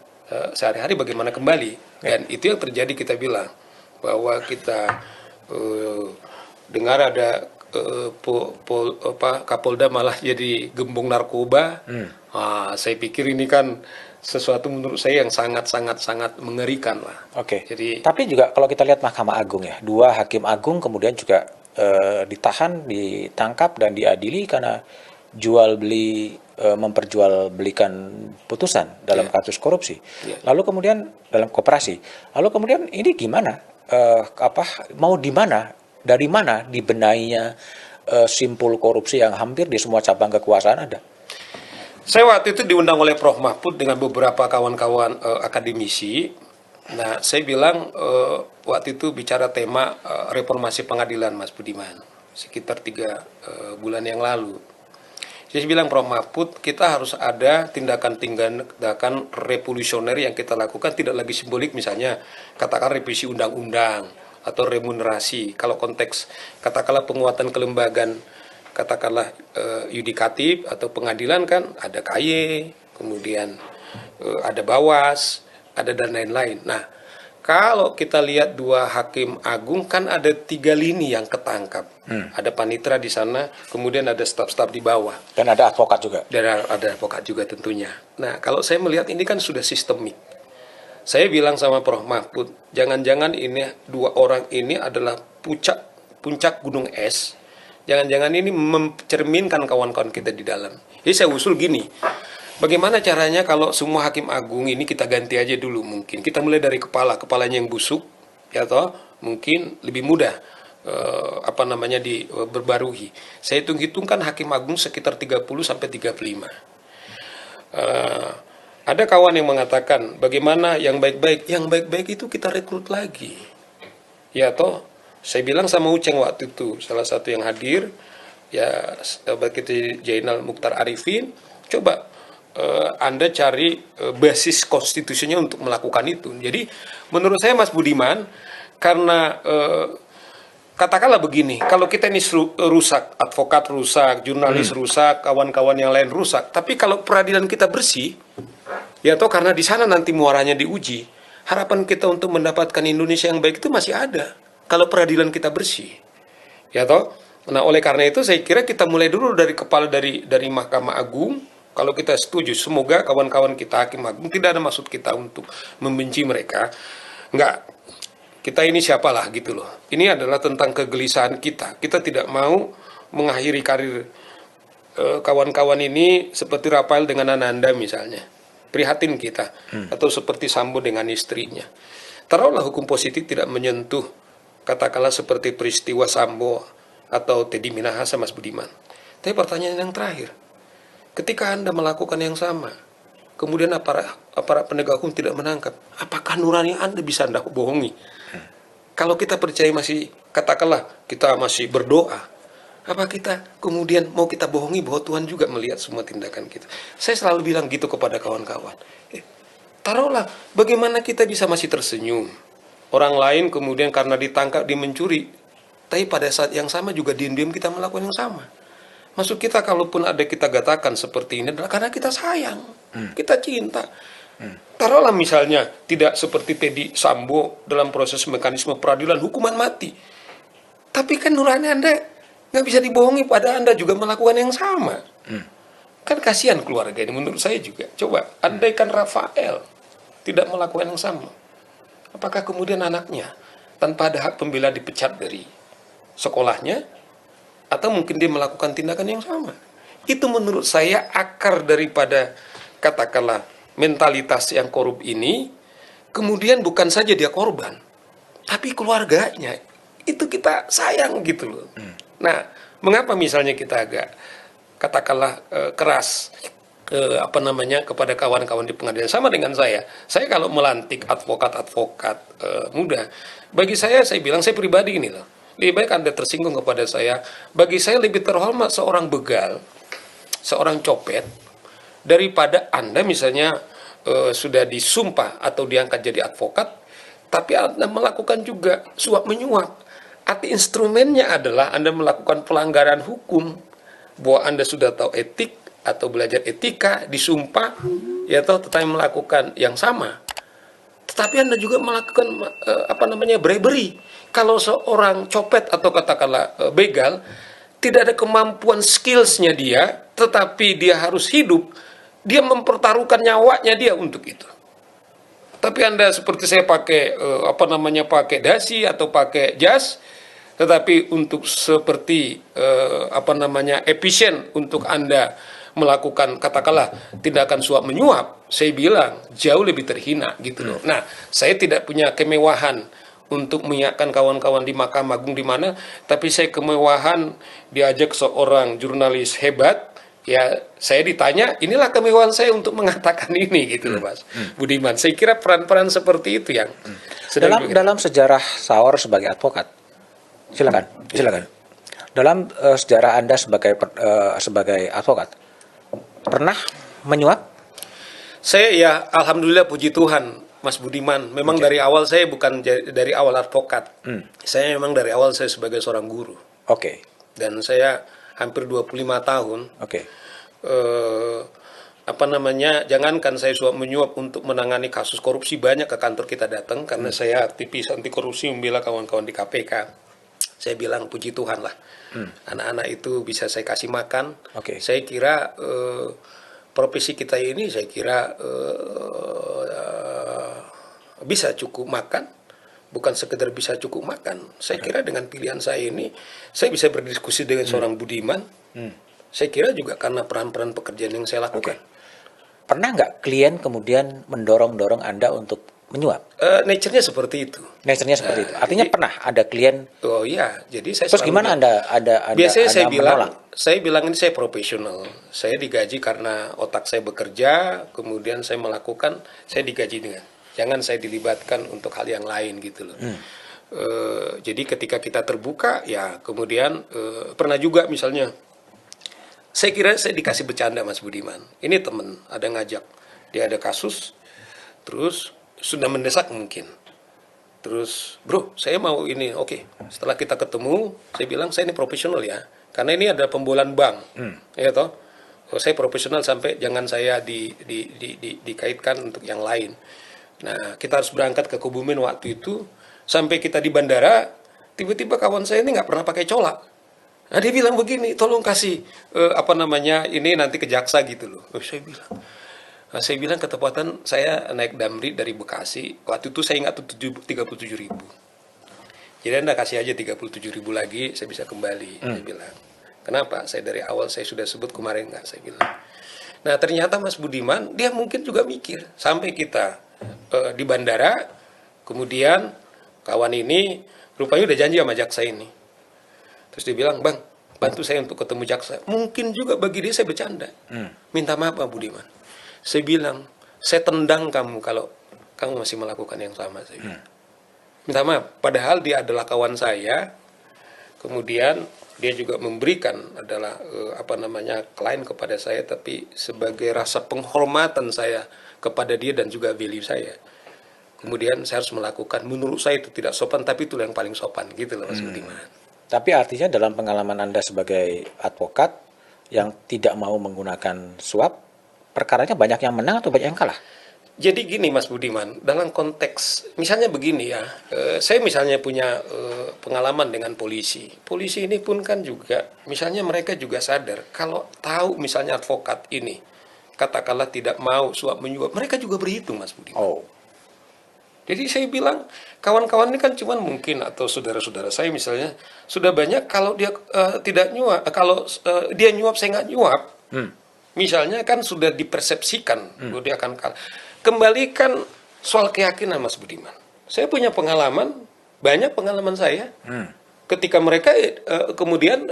sehari-hari bagaimana kembali. Dan itu yang terjadi, kita bilang bahwa kita dengar ada Kapolda malah jadi gembong narkoba. Saya pikir ini kan sesuatu menurut saya yang sangat mengerikan lah. Jadi, tapi juga kalau kita lihat Mahkamah Agung ya, 2 hakim agung kemudian juga ditangkap dan diadili karena jual beli memperjualbelikan putusan dalam kasus korupsi. Lalu kemudian dalam koperasi. Lalu kemudian ini gimana? Mau di mana? Dari mana dibenainya simpul korupsi yang hampir di semua cabang kekuasaan ada? Saya waktu itu diundang oleh Prof. Mahfud dengan beberapa kawan-kawan akademisi. Nah, saya bilang waktu itu bicara tema reformasi pengadilan, Mas Budiman, sekitar 3 bulan yang lalu. Saya bilang, Prof. Mahfud, kita harus ada tindakan revolusioner yang kita lakukan, tidak lagi simbolik, misalnya katakan revisi undang-undang atau remunerasi. Kalau konteks katakanlah penguatan kelembagaan, katakanlah yudikatif atau pengadilan, kan ada KY, kemudian ada Bawas, ada dan lain-lain. Nah, kalau kita lihat 2 hakim agung, kan ada 3 lini yang ketangkap. Ada panitera di sana, kemudian ada staf-staf di bawah. Dan ada advokat juga. Dan ada advokat juga tentunya. Nah, kalau saya melihat ini kan sudah sistemik. Saya bilang sama Prof. Mahfud, jangan-jangan ini 2 orang ini adalah puncak gunung es. Jangan-jangan ini mencerminkan kawan-kawan kita di dalam. Jadi saya usul gini, bagaimana caranya kalau semua hakim agung ini kita ganti aja dulu mungkin. Kita mulai dari kepalanya yang busuk, ya toh, mungkin lebih mudah berbarui. Saya hitung-hitungkan hakim agung sekitar 30 sampai 35. Ada kawan yang mengatakan bagaimana yang baik-baik? Yang baik-baik itu kita rekrut lagi. Ya toh, saya bilang sama Uceng waktu itu, salah satu yang hadir, ya begitu Jainal Mukhtar Arifin, coba Anda cari basis konstitusinya untuk melakukan itu. Jadi menurut saya Mas Budiman, karena katakanlah begini, kalau kita ini rusak, advokat rusak, jurnalis rusak, kawan-kawan yang lain rusak, tapi kalau peradilan kita bersih, ya toh karena di sana nanti muaranya diuji, harapan kita untuk mendapatkan Indonesia yang baik itu masih ada. Kalau peradilan kita bersih, ya toh. Nah, oleh karena itu saya kira kita mulai dulu dari kepala dari Mahkamah Agung. Kalau kita setuju, semoga kawan-kawan kita hakim agung, tidak ada maksud kita untuk membenci mereka. Enggak, kita ini siapalah gitu loh. Ini adalah tentang kegelisahan kita. Kita tidak mau mengakhiri karir kawan-kawan ini seperti Rafael dengan Ananda misalnya. Prihatin kita. Atau seperti Sambo dengan istrinya. Taruhlah hukum positif tidak menyentuh, katakanlah seperti peristiwa Sambo atau Teddy Minahasa, Mas Budiman. Tapi pertanyaan yang terakhir, ketika Anda melakukan yang sama, kemudian aparat penegak hukum tidak menangkap, apakah nurani Anda bisa Anda bohongi? Kalau kita percaya masih, katakanlah kita masih berdoa, apa kita kemudian mau kita bohongi bahwa Tuhan juga melihat semua tindakan kita? Saya selalu bilang gitu kepada kawan-kawan. Taruhlah, bagaimana kita bisa masih tersenyum? Orang lain kemudian karena ditangkap, dia mencuri, tapi pada saat yang sama juga diam-diam kita melakukan yang sama. Maksud kita kalaupun ada kita katakan seperti ini adalah karena kita sayang, kita cinta. Taruhlah misalnya tidak seperti Teddy Sambo dalam proses mekanisme peradilan hukuman mati. Tapi kan nurani Anda nggak bisa dibohongi pada Anda juga melakukan yang sama. Kan kasihan keluarga ini menurut saya juga. Coba andaikan Rafael tidak melakukan yang sama. Apakah kemudian anaknya tanpa ada hak pembela dipecat dari sekolahnya? Atau mungkin dia melakukan tindakan yang sama. Itu menurut saya akar daripada katakanlah mentalitas yang korup ini. Kemudian bukan saja dia korban, tapi keluarganya itu kita sayang gitu loh. Nah, mengapa misalnya kita agak katakanlah keras kepada kawan-kawan di pengadilan, sama dengan saya kalau melantik advokat muda, bagi saya bilang, saya pribadi ini loh, lebih baik Anda tersinggung kepada saya. Bagi saya lebih terhormat seorang begal, seorang copet, daripada Anda misalnya sudah disumpah atau diangkat jadi advokat, tapi Anda melakukan juga suap menyuap. Arti instrumennya adalah Anda melakukan pelanggaran hukum, bahwa Anda sudah tahu etik atau belajar etika, disumpah, ya tahu tetapi melakukan yang sama. Tetapi Anda juga melakukan bribery. Kalau seorang copet atau katakanlah begal, tidak ada kemampuan skillsnya dia, tetapi dia harus hidup, dia mempertaruhkan nyawanya dia untuk itu. Tapi Anda seperti saya pakai pakai dasi atau pakai jas, Tetapi untuk seperti efisien untuk Anda melakukan katakanlah tindakan suap menyuap, saya bilang jauh lebih terhina gitu loh. Nah, saya tidak punya kemewahan untuk mengingatkan kawan-kawan di Mahkamah Agung di mana, tapi saya kemewahan diajak seorang jurnalis hebat, ya saya ditanya, inilah kemewahan saya untuk mengatakan ini gitu loh Mas Budiman. Saya kira peran-peran seperti itu yang dalam sejarah Saur sebagai advokat, silakan. Dalam sejarah Anda sebagai advokat, pernah menyuap? Saya ya alhamdulillah puji Tuhan Mas Budiman. Memang dari awal saya bukan dari awal advokat. Saya memang dari awal saya sebagai seorang guru. Oke. Dan saya hampir 25 tahun. Oke. Jangankan saya suap menyuap untuk menangani kasus korupsi, banyak ke kantor kita datang karena saya aktivis anti korupsi membela kawan-kawan di KPK. Saya bilang puji Tuhan lah. Anak-anak itu bisa saya kasih makan. Oke. Saya kira profesi kita ini saya kira bisa cukup makan, bukan sekedar bisa cukup makan. Saya kira dengan pilihan saya ini, saya bisa berdiskusi dengan seorang Budiman. Saya kira juga karena peran-peran pekerjaan yang saya lakukan. Pernah nggak klien kemudian mendorong-dorong Anda untuk menyuap? Nature-nya seperti itu. Nature-nya seperti itu. Artinya pernah ada klien. Oh iya, jadi saya. Terus gimana Anda biasanya Anda saya bilang ini saya profesional. Saya digaji karena otak saya bekerja, kemudian saya digaji dengan. Jangan saya dilibatkan untuk hal yang lain gitu loh. Jadi ketika kita terbuka, ya kemudian pernah juga misalnya, saya kira saya dikasih bercanda Mas Budiman. Ini temen ada ngajak, dia ada kasus, terus sudah mendesak mungkin. Terus, bro, saya mau ini, oke. Setelah kita ketemu, saya bilang saya ini profesional ya, karena ini ada pembolan bank, ya toh. Saya profesional sampai jangan saya dikaitkan untuk yang lain. Nah, kita harus berangkat ke Kebumen waktu itu, sampai kita di bandara, tiba-tiba kawan saya ini nggak pernah pakai colak. Nah, dia bilang begini, tolong kasih ini nanti ke jaksa gitu loh. Saya bilang ketepatan saya naik Damri dari Bekasi. Waktu itu saya ingat 37.000. Jadi Anda kasih aja 37.000 lagi, saya bisa kembali. Saya bilang, kenapa? Saya dari awal saya sudah sebut kemarin nggak, saya bilang. Nah ternyata Mas Budiman, dia mungkin juga mikir. Sampai kita di bandara, kemudian kawan ini rupanya udah janji sama jaksa ini. Terus dia bilang, bang, bantu saya untuk ketemu jaksa. Mungkin juga bagi dia saya bercanda. Minta maaf Pak Budiman. Saya bilang, saya tendang kamu kalau kamu masih melakukan yang sama. Saya bilang. Minta maaf, padahal dia adalah kawan saya. Kemudian dia juga memberikan adalah klien kepada saya, tapi sebagai rasa penghormatan saya kepada dia dan juga value saya. Kemudian saya harus melakukan, menurut saya itu tidak sopan, tapi itu yang paling sopan gitu loh Mas Budiman. Tapi artinya dalam pengalaman Anda sebagai advokat yang tidak mau menggunakan suap, perkaranya banyak yang menang atau banyak yang kalah? Jadi gini Mas Budiman, dalam konteks, misalnya begini ya, saya misalnya punya pengalaman dengan polisi. Polisi ini pun kan juga, misalnya mereka juga sadar, kalau tahu misalnya advokat ini, katakanlah tidak mau suap menyuap, mereka juga berhitung Mas Budiman. Oh. Jadi saya bilang, kawan-kawan ini kan cuma mungkin, atau saudara-saudara saya misalnya, sudah banyak kalau dia tidak nyuap, kalau dia nyuap saya nggak nyuap, misalnya kan sudah dipersepsikan bahwa dia akan kalah. Kembalikan soal keyakinan Mas Budiman. Saya punya pengalaman, banyak pengalaman saya, ketika mereka kemudian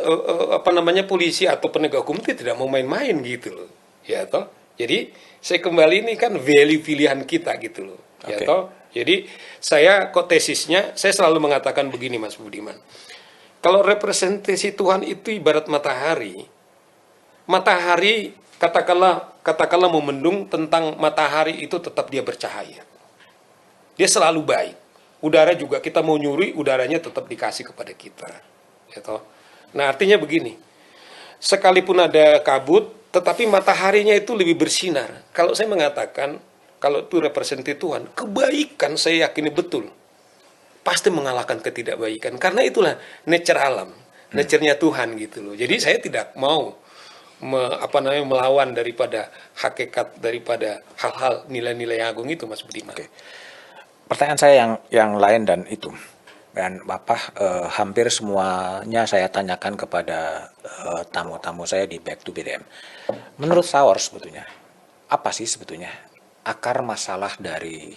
polisi atau penegak hukum itu tidak mau main-main gitu loh, ya toh. Jadi saya kembali ini kan value pilihan kita gitu loh, ya toh. Jadi saya kok tesisnya, saya selalu mengatakan begini Mas Budiman. Kalau representasi Tuhan itu ibarat matahari. Matahari katakanlah memendung, tentang matahari itu tetap dia bercahaya. Dia selalu baik. Udara juga kita mau nyuri, udaranya tetap dikasih kepada kita. Ya toh? Nah, artinya begini. Sekalipun ada kabut, tetapi mataharinya itu lebih bersinar. Kalau saya mengatakan kalau itu representasi Tuhan, kebaikan saya yakini betul pasti mengalahkan ketidakbaikan, karena itulah nature alam, nature-nya Tuhan gitu loh. Jadi saya tidak mau melawan daripada hakikat, daripada hal-hal nilai-nilai yang agung itu Mas Budiman. Pertanyaan saya yang lain dan itu, Dan hampir semuanya saya tanyakan kepada tamu-tamu saya di Back to BTM. Menurut Saur sebetulnya, apa sih sebetulnya akar masalah dari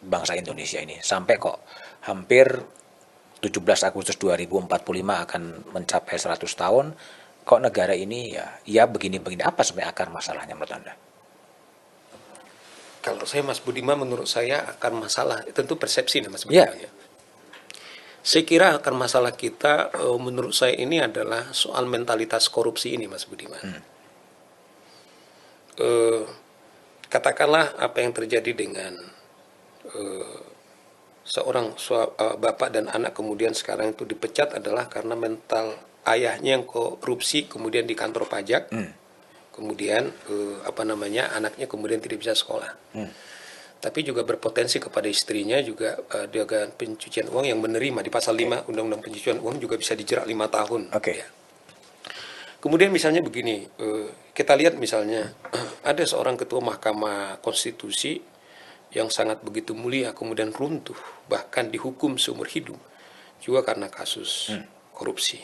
bangsa Indonesia ini? Sampai kok hampir 17 Agustus 2045 akan mencapai 100 tahun, kok negara ini ya begini-begini. Apa sebenarnya akar masalahnya menurut Anda? Kalau saya Mas Budiman, menurut saya akar masalah tentu persepsi nih Mas Budiman. Ya. Saya kira akar masalah kita menurut saya ini adalah soal mentalitas korupsi ini Mas Budiman. Katakanlah apa yang terjadi dengan seorang bapak dan anak kemudian sekarang itu dipecat adalah karena mental ayahnya yang korupsi kemudian di kantor pajak. Kemudian anaknya kemudian tidak bisa sekolah. Tapi juga berpotensi kepada istrinya juga dengan pencucian uang yang menerima di pasal 5 Undang-Undang Pencucian Uang juga bisa dijerat 5 tahun. Ya. Kemudian misalnya begini, kita lihat misalnya ada seorang ketua Mahkamah Konstitusi yang sangat begitu mulia kemudian runtuh bahkan dihukum seumur hidup juga karena kasus korupsi.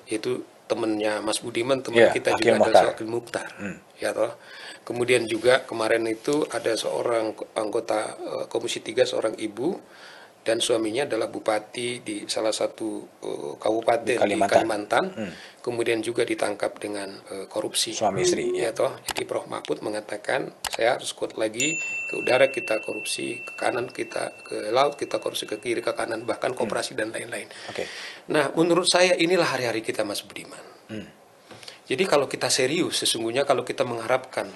Yaitu temannya Mas Budiman, teman kita juga ada Hakim Mukhtar. Ya toh. Kemudian juga kemarin itu ada seorang anggota Komisi 3, seorang ibu dan suaminya adalah bupati di salah satu kabupaten di Kalimantan. Kemudian juga ditangkap dengan korupsi. Suami istri. Ya toh. Jadi Prof Mahfud mengatakan saya harus quote lagi, ke udara kita korupsi, ke kanan kita, ke laut kita korupsi, ke kiri, ke kanan, bahkan koperasi dan lain-lain. Nah, menurut saya inilah hari-hari kita Mas Budiman. Jadi kalau kita serius, sesungguhnya kalau kita mengharapkan,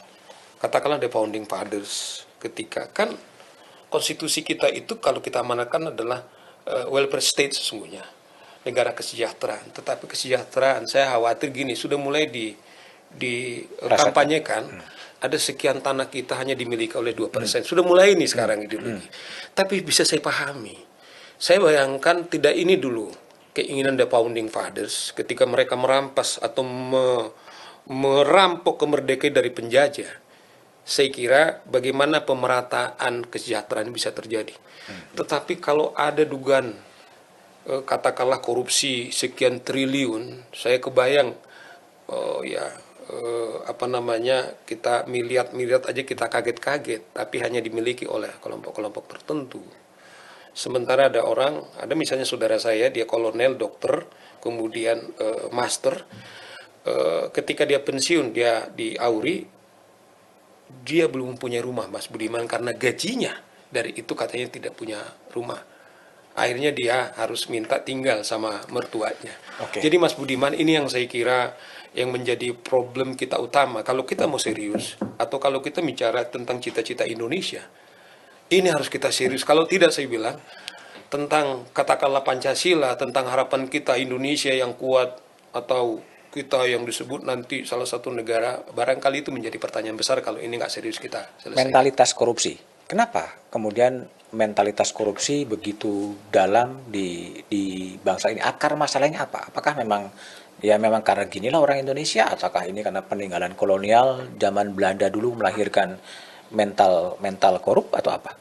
katakanlah the founding fathers, ketika kan konstitusi kita itu kalau kita amanatkan adalah welfare state sesungguhnya, negara kesejahteraan. Tetapi kesejahteraan, saya khawatir gini, sudah mulai dikampanyekan, ada sekian tanah kita hanya dimiliki oleh 2%. Sudah mulai ini sekarang ideologi. Tapi bisa saya pahami. Saya bayangkan tidak ini dulu keinginan the founding fathers ketika mereka merampas atau merampok kemerdekaan dari penjajah. Saya kira bagaimana pemerataan kesejahteraan bisa terjadi. Tetapi kalau ada dugaan katakanlah korupsi sekian triliun, saya kebayang kita miliar aja kita kaget-kaget, tapi hanya dimiliki oleh kelompok-kelompok tertentu. Sementara ada misalnya saudara saya, dia kolonel, dokter, kemudian master, ketika dia pensiun, dia di Auri, dia belum punya rumah Mas Budiman karena gajinya dari itu katanya tidak punya rumah. Akhirnya dia harus minta tinggal sama mertuanya. Jadi Mas Budiman, ini yang saya kira yang menjadi problem kita utama. Kalau kita mau serius, atau kalau kita bicara tentang cita-cita Indonesia, ini harus kita serius. Kalau tidak, saya bilang, tentang katakanlah Pancasila, tentang harapan kita Indonesia yang kuat, atau kita yang disebut nanti salah satu negara, barangkali itu menjadi pertanyaan besar kalau ini nggak serius kita selesai. Mentalitas korupsi. Kenapa kemudian mentalitas korupsi begitu dalam di bangsa ini? Akar masalahnya apa? Apakah memang karena ginilah orang Indonesia, ataukah ini karena peninggalan kolonial zaman Belanda dulu melahirkan mental korup atau apa?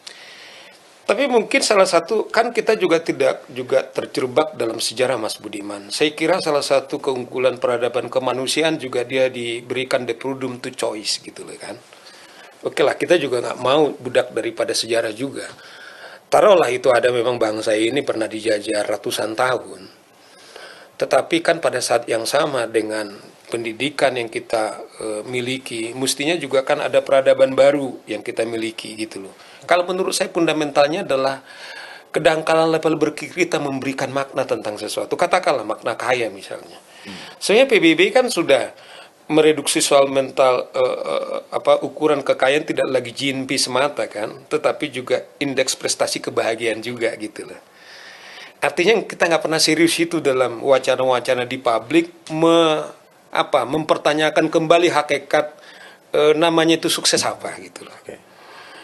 Tapi mungkin salah satu, kan kita juga tidak terjebak dalam sejarah Mas Budiman. Saya kira salah satu keunggulan peradaban kemanusiaan juga dia diberikan the freedom to choice gitu loh kan. Oke lah, kita juga nggak mau budak daripada sejarah juga. Taruhlah itu ada memang bangsa ini pernah dijajah ratusan tahun. Tetapi kan pada saat yang sama dengan pendidikan yang kita miliki, mestinya juga kan ada peradaban baru yang kita miliki gitu loh. Kalau menurut saya fundamentalnya adalah kedangkalan level berpikir kita memberikan makna tentang sesuatu. Katakanlah makna kaya misalnya. Sebenarnya PBB kan sudah mereduksi soal mental ukuran kekayaan tidak lagi GNP semata kan, tetapi juga indeks prestasi kebahagiaan juga gitu loh. Artinya kita nggak pernah serius itu dalam wacana-wacana di publik mempertanyakan kembali hakikat namanya itu sukses apa gitu loh.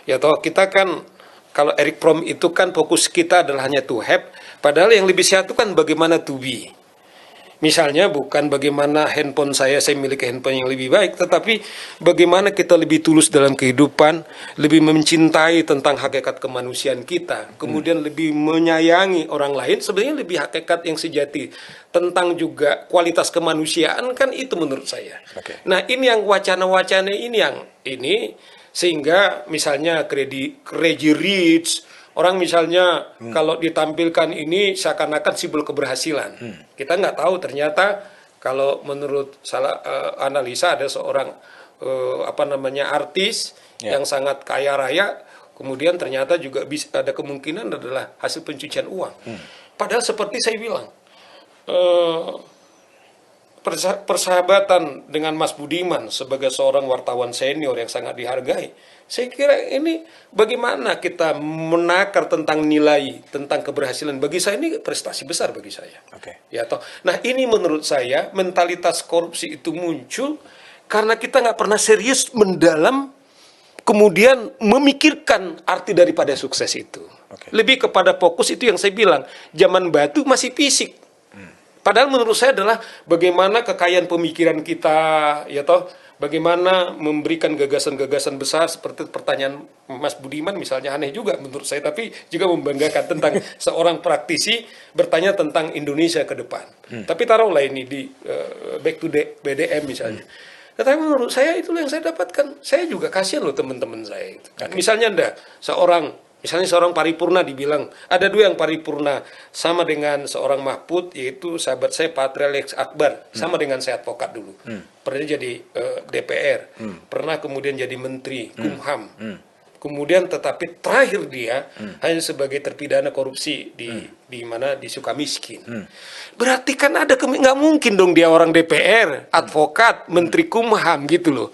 Ya toh kita kan kalau Eric Fromm itu kan fokus kita adalah hanya to have, padahal yang lebih sehat itu kan bagaimana to be. Misalnya bukan bagaimana handphone saya miliki handphone yang lebih baik, tetapi bagaimana kita lebih tulus dalam kehidupan, lebih mencintai tentang hakikat kemanusiaan kita, kemudian lebih menyayangi orang lain, sebenarnya lebih hakikat yang sejati tentang juga kualitas kemanusiaan, kan itu menurut saya. Nah, ini yang wacana-wacana ini sehingga misalnya Crazy Rich, orang misalnya kalau ditampilkan ini seakan-akan simbol keberhasilan. Kita nggak tahu ternyata kalau menurut analisa ada seorang artis yang sangat kaya raya, kemudian ternyata juga bisa ada kemungkinan adalah hasil pencucian uang. Padahal seperti saya bilang, persahabatan dengan Mas Budiman sebagai seorang wartawan senior yang sangat dihargai, saya kira ini bagaimana kita menakar tentang nilai, tentang keberhasilan. Bagi saya ini prestasi besar bagi saya. Ya toh. Nah, ini menurut saya mentalitas korupsi itu muncul karena kita nggak pernah serius mendalam, kemudian memikirkan arti daripada sukses itu. Lebih kepada fokus itu yang saya bilang, zaman batu masih fisik. Padahal menurut saya adalah bagaimana kekayaan pemikiran kita, ya toh, bagaimana memberikan gagasan-gagasan besar seperti pertanyaan Mas Budiman misalnya, aneh juga menurut saya, tapi juga membanggakan tentang seorang praktisi bertanya tentang Indonesia ke depan. Tapi taruhlah ini di back to the BDM misalnya. Tetapi menurut saya itulah yang saya dapatkan. Saya juga kasihan loh teman-teman saya itu. Misalnya misalnya seorang paripurna dibilang, ada dua yang paripurna sama dengan seorang Mahfud, yaitu sahabat saya Patria Lex Akbar, sama dengan saya advokat dulu. Pernah jadi DPR, pernah kemudian jadi Menteri Kumham. Kemudian tetapi terakhir dia hanya sebagai terpidana korupsi di mana di Sukamiskin. Berarti kan ada nggak mungkin dong dia orang DPR, advokat, Menteri Kumham gitu loh.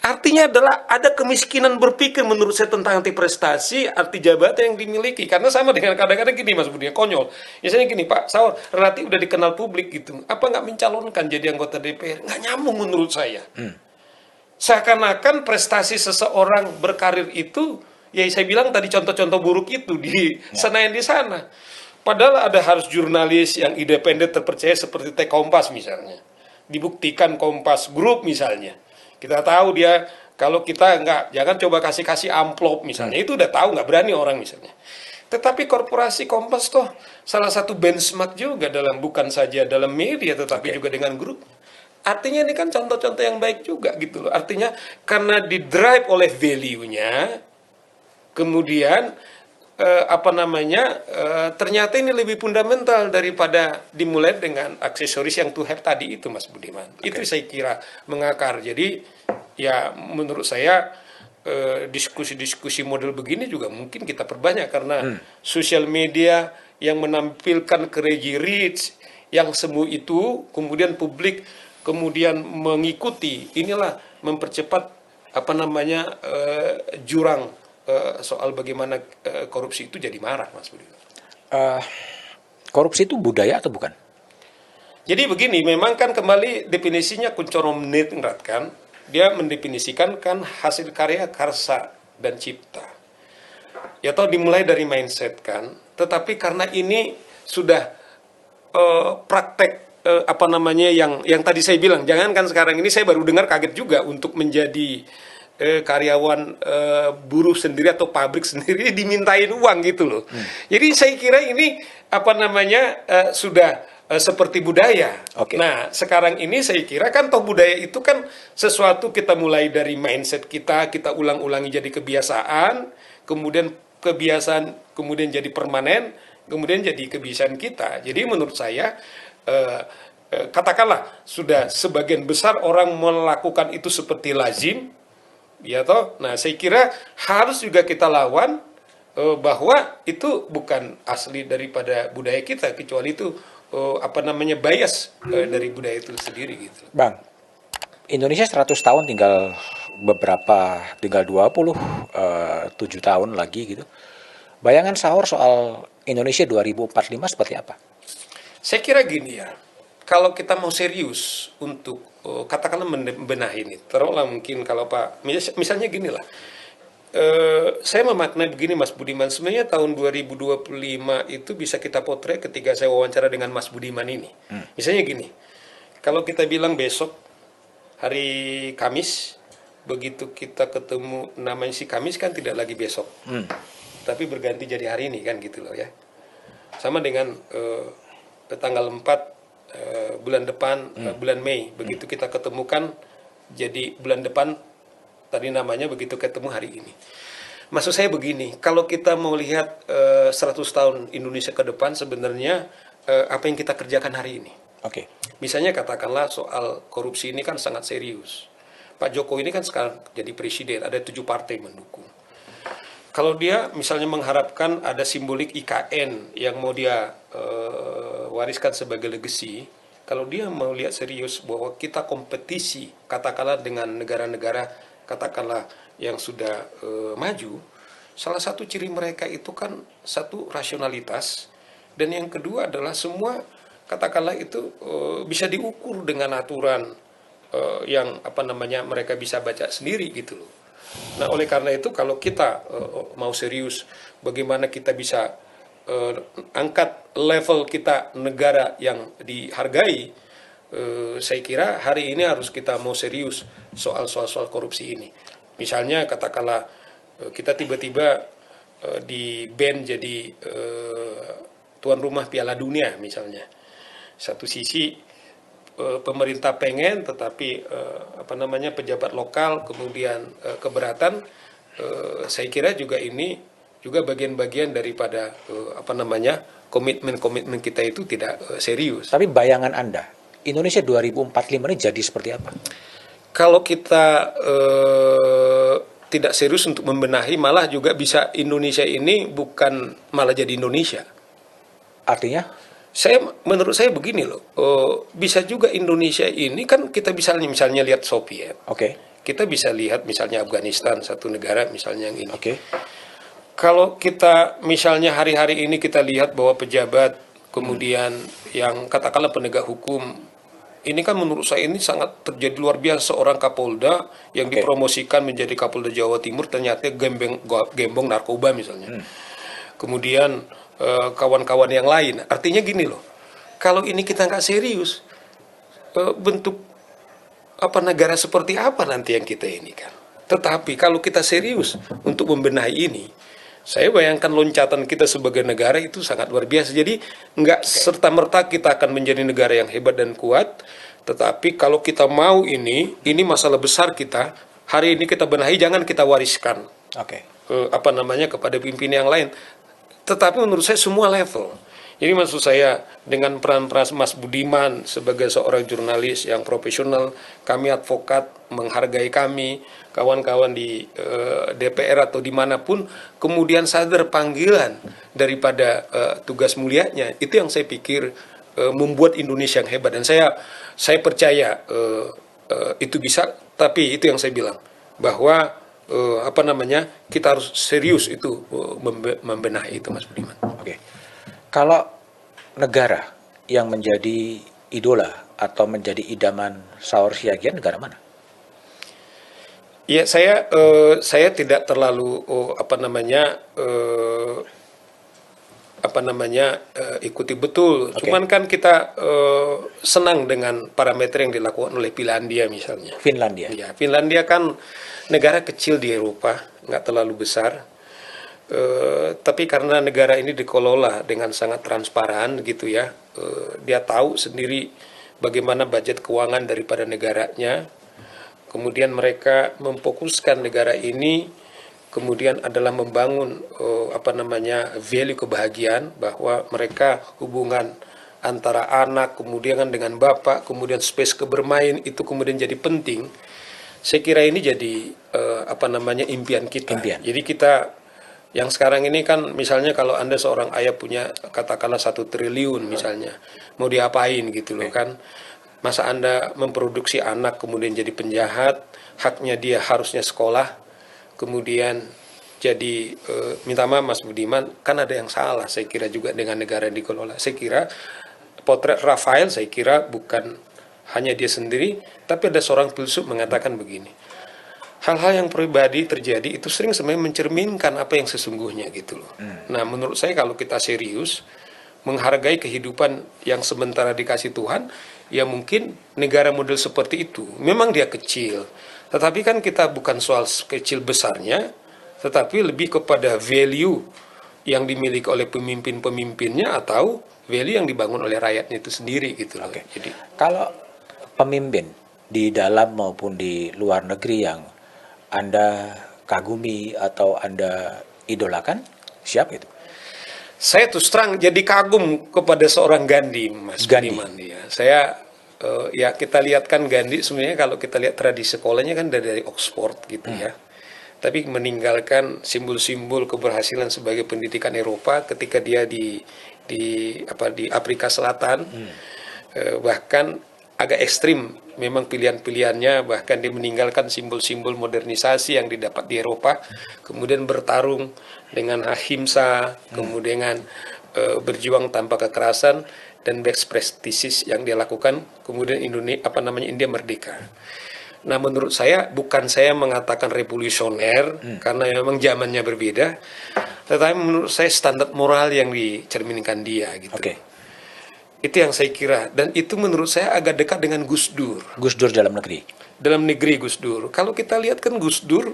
Artinya adalah ada kemiskinan berpikir menurut saya tentang arti prestasi, arti jabatan yang dimiliki. Karena sama dengan kadang-kadang gini Mas Budi, konyol. Misalnya gini, Pak Saur, relatif udah dikenal publik gitu. Apa nggak mencalonkan jadi anggota DPR? Nggak nyambung menurut saya. Seakan-akan prestasi seseorang berkarir itu, ya saya bilang tadi contoh-contoh buruk itu di Senayan di sana. Padahal ada harus jurnalis yang independen terpercaya seperti Kompas misalnya. Dibuktikan Kompas Group misalnya. Kita tahu dia, kalau kita jangan coba kasih amplop misalnya, itu udah tahu nggak berani orang misalnya. Tetapi korporasi Kompas toh salah satu benchmark juga bukan saja dalam media, tetapi juga dengan grup. Artinya ini kan contoh-contoh yang baik juga gitu loh. Artinya karena di-drive oleh value-nya, kemudian ternyata ini lebih fundamental daripada dimulai dengan aksesoris yang to have tadi itu, Mas Budiman. Itu saya kira mengakar. Jadi ya menurut saya diskusi-diskusi model begini juga mungkin kita perbanyak karena sosial media yang menampilkan Crazy Rich yang semu itu, kemudian publik kemudian mengikuti, inilah mempercepat jurang soal bagaimana korupsi itu jadi marak, Mas Budi. Korupsi itu budaya atau bukan? Jadi begini, memang kan kembali definisinya Kunchoro Ningrat kan, dia mendefinisikan kan hasil karya karsa dan cipta. Ya toh dimulai dari mindset kan, tetapi karena ini sudah praktek yang tadi saya bilang, jangankan sekarang ini saya baru dengar kaget juga untuk menjadi karyawan buruh sendiri atau pabrik sendiri dimintain uang gitu loh. Jadi saya kira ini sudah seperti budaya. Nah, sekarang ini saya kira kan toh budaya itu kan sesuatu kita mulai dari mindset kita ulang-ulangi jadi kebiasaan, kemudian kebiasaan kemudian jadi permanen, kemudian jadi kebiasaan kita. Jadi menurut saya katakanlah sudah sebagian besar orang melakukan itu seperti lazim, ya toh. Nah, saya kira harus juga kita lawan bahwa itu bukan asli daripada budaya kita, kecuali itu bias dari budaya itu sendiri gitu. Bang, Indonesia 100 tahun tinggal 27 tahun lagi gitu. Bayangan Saur soal Indonesia 2045 seperti apa? Saya kira gini ya, kalau kita mau serius untuk katakanlah membenahi ini, taruhlah mungkin kalau Pak, misalnya gini lah, saya memaknai begini Mas Budiman, sebenarnya tahun 2025 itu bisa kita potret ketika saya wawancara dengan Mas Budiman ini. Misalnya gini, kalau kita bilang besok hari Kamis, begitu kita ketemu namanya si Kamis kan tidak lagi besok, tapi berganti jadi hari ini kan gitu loh ya. Sama dengan tanggal 4 bulan depan, bulan Mei, begitu kita ketemukan jadi bulan depan, tadi namanya begitu ketemu hari ini. Maksud saya begini, kalau kita mau lihat 100 tahun Indonesia ke depan sebenarnya apa yang kita kerjakan hari ini. Oke. Misalnya katakanlah soal korupsi ini kan sangat serius. Pak Jokowi ini kan sekarang jadi presiden, ada 7 partai mendukung. Kalau dia misalnya mengharapkan ada simbolik IKN yang mau dia wariskan sebagai legacy, kalau dia mau lihat serius bahwa kita kompetisi katakanlah dengan negara-negara katakanlah yang sudah maju, salah satu ciri mereka itu kan satu rasionalitas, dan yang kedua adalah semua katakanlah itu bisa diukur dengan aturan yang mereka bisa baca sendiri gitu loh. Nah oleh karena itu kalau kita mau serius bagaimana kita bisa angkat level kita negara yang dihargai, saya kira hari ini harus kita mau serius soal korupsi ini. Misalnya katakanlah kita tiba-tiba di ban jadi tuan rumah Piala Dunia misalnya. Satu sisi pemerintah pengen, tetapi pejabat lokal kemudian keberatan. Saya kira juga ini juga bagian-bagian daripada komitmen kita itu tidak serius. Tapi bayangan Anda, Indonesia 2045 ini jadi seperti apa? Kalau kita tidak serius untuk membenahi, malah juga bisa Indonesia ini bukan malah jadi Indonesia. Artinya? Menurut saya begini loh, bisa juga Indonesia ini kan kita bisa misalnya lihat Soviet. Oke. Kita bisa lihat misalnya Afghanistan, satu negara misalnya yang ini. Oke. Kalau kita misalnya hari-hari ini kita lihat bahwa pejabat kemudian yang katakanlah penegak hukum, ini kan menurut saya ini sangat terjadi luar biasa. Seorang Kapolda yang dipromosikan menjadi Kapolda Jawa Timur ternyata gembong narkoba misalnya. Kemudian kawan-kawan yang lain. Artinya gini loh, kalau ini kita nggak serius, bentuk negara seperti apa nanti yang kita ini kan. Tetapi kalau kita serius untuk membenahi ini, saya bayangkan loncatan kita sebagai negara itu sangat luar biasa. Jadi nggak serta-merta kita akan menjadi negara yang hebat dan kuat. Tetapi kalau kita mau ini masalah besar kita. Hari ini kita benahi, jangan kita wariskan. Kepada pimpinan yang lain. Tetapi menurut saya semua level. Jadi maksud saya dengan peran-peran Mas Budiman sebagai seorang jurnalis yang profesional, kami advokat menghargai kami, kawan-kawan di DPR atau dimanapun, kemudian sadar panggilan daripada tugas mulianya, itu yang saya pikir membuat Indonesia yang hebat. Dan saya percaya itu bisa, tapi itu yang saya bilang bahwa kita harus serius itu membenahi itu, Mas Budiman. Oke. Kalau negara yang menjadi idola atau menjadi idaman Saur Siagian negara mana? Ya, saya tidak terlalu ikuti betul. Cuman kan kita senang dengan parameter yang dilakukan oleh Finlandia misalnya. Finlandia. Ya, Finlandia kan negara kecil di Eropa, nggak terlalu besar. Tapi karena negara ini dikelola dengan sangat transparan gitu ya, dia tahu sendiri bagaimana budget keuangan daripada negaranya. Kemudian mereka memfokuskan negara ini, kemudian adalah membangun value kebahagiaan, bahwa mereka hubungan antara anak kemudian dengan bapak, kemudian space kebermain itu kemudian jadi penting. Saya kira ini jadi impian kita. Jadi kita yang sekarang ini kan misalnya kalau Anda seorang ayah punya katakanlah 1 triliun misalnya, mau diapain gitu loh kan. Masa Anda memproduksi anak kemudian jadi penjahat, haknya dia harusnya sekolah, kemudian jadi minta maaf Mas Budiman, kan ada yang salah saya kira juga dengan negara yang dikelola. Saya kira potret Rafael saya kira bukan hanya dia sendiri, tapi ada seorang filsuf mengatakan begini, hal-hal yang pribadi terjadi itu sering sebenarnya mencerminkan apa yang sesungguhnya gitu loh. Nah, menurut saya kalau kita serius menghargai kehidupan yang sementara dikasih Tuhan, ya mungkin negara model seperti itu. Memang dia kecil, tetapi kan kita bukan soal kecil besarnya, tetapi lebih kepada value yang dimiliki oleh pemimpin-pemimpinnya atau value yang dibangun oleh rakyatnya itu sendiri gitu loh. Oke. Jadi Kalau pemimpin di dalam maupun di luar negeri yang Anda kagumi atau Anda idolakan, siapa itu? saya terus terang jadi kagum kepada seorang Gandhi, Mas Gandhi. Budiman. Ya. Saya ya kita lihat kan Gandhi sebenarnya kalau kita lihat tradisi sekolahnya kan dari Oxford gitu ya. Tapi meninggalkan simbol-simbol keberhasilan sebagai pendidikan Eropa ketika dia di Afrika Selatan, bahkan agak ekstrim memang pilihan-pilihannya, bahkan dia meninggalkan simbol-simbol modernisasi yang didapat di Eropa, kemudian bertarung dengan ahimsa, kemudian berjuang tanpa kekerasan dan best practices yang dia lakukan, kemudian India merdeka. Nah, menurut saya bukan saya mengatakan revolusioner karena memang zamannya berbeda, tetapi menurut saya standar moral yang dicerminkan dia gitu. Oke. Itu yang saya kira, dan itu menurut saya agak dekat dengan Gus Dur. Gus Dur dalam negeri. Dalam negeri Gus Dur. Kalau kita lihat kan Gus Dur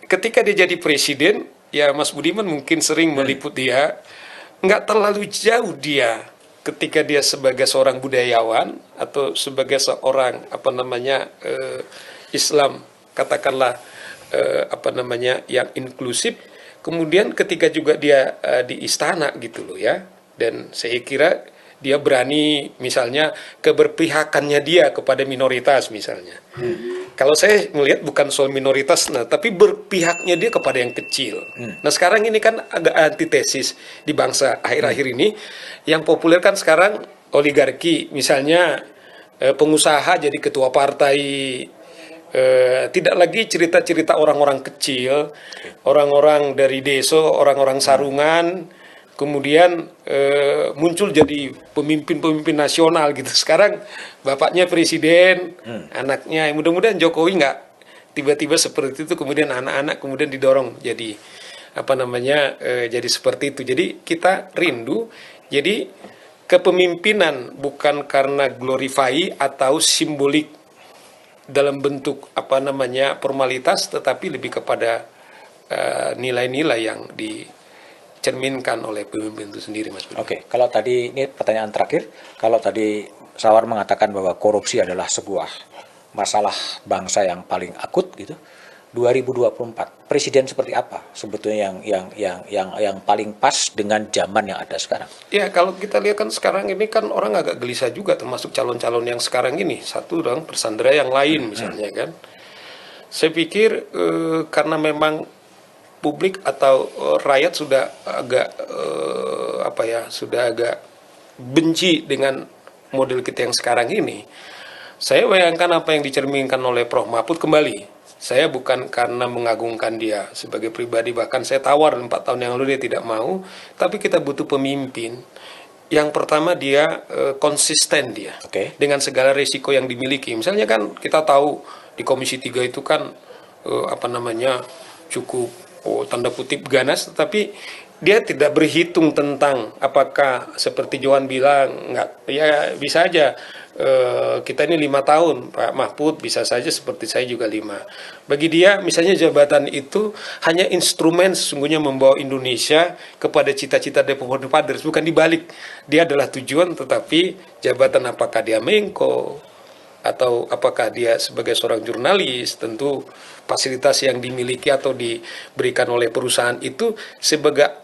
ketika dia jadi presiden, ya Mas Budiman mungkin sering meliput dia, nggak terlalu jauh dia ketika dia sebagai seorang budayawan atau sebagai seorang Islam katakanlah yang inklusif, kemudian ketika juga dia di istana gitu loh ya, dan saya kira dia berani misalnya keberpihakannya dia kepada minoritas misalnya. Kalau saya melihat bukan soal minoritas, tapi berpihaknya dia kepada yang kecil. Nah sekarang ini kan agak antitesis di bangsa akhir-akhir ini. Yang populer kan sekarang oligarki, misalnya pengusaha jadi ketua partai, tidak lagi cerita-cerita orang-orang kecil, orang-orang dari desa, orang-orang sarungan, kemudian muncul jadi pemimpin-pemimpin nasional gitu. Sekarang bapaknya presiden, anaknya, mudah-mudahan Jokowi nggak tiba-tiba seperti itu, kemudian anak-anak kemudian didorong jadi jadi seperti itu. Jadi kita rindu, jadi kepemimpinan bukan karena glorify atau simbolik dalam bentuk formalitas, tetapi lebih kepada nilai-nilai yang dicerminkan oleh pemimpin itu sendiri, Mas. Oke, kalau tadi ini pertanyaan terakhir, kalau tadi Sawar mengatakan bahwa korupsi adalah sebuah masalah bangsa yang paling akut gitu. 2024 presiden seperti apa sebetulnya yang paling pas dengan zaman yang ada sekarang? Ya, kalau kita lihat kan sekarang ini kan orang agak gelisah juga, termasuk calon-calon yang sekarang ini, satu orang tersandera yang lain misalnya kan. Saya pikir karena memang publik atau rakyat sudah agak sudah agak benci dengan model kita yang sekarang ini. Saya bayangkan apa yang dicerminkan oleh Prof. Mahfud kembali. Saya bukan karena mengagungkan dia sebagai pribadi, bahkan saya tawar 4 tahun yang lalu dia tidak mau, tapi kita butuh pemimpin. Yang pertama dia konsisten dia, dengan segala risiko yang dimiliki. Misalnya kan kita tahu di Komisi 3 itu kan cukup tanda kutip ganas, tetapi dia tidak berhitung tentang apakah seperti Johan bilang, bisa aja kita ini 5 tahun, Pak Mahfud bisa saja seperti saya juga 5. Bagi dia misalnya jabatan itu hanya instrumen sesungguhnya membawa Indonesia kepada cita-cita Development Fathers, bukan dibalik. Dia adalah tujuan, tetapi jabatan apakah dia Menko atau apakah dia sebagai seorang jurnalis, tentu fasilitas yang dimiliki atau diberikan oleh perusahaan itu sebagai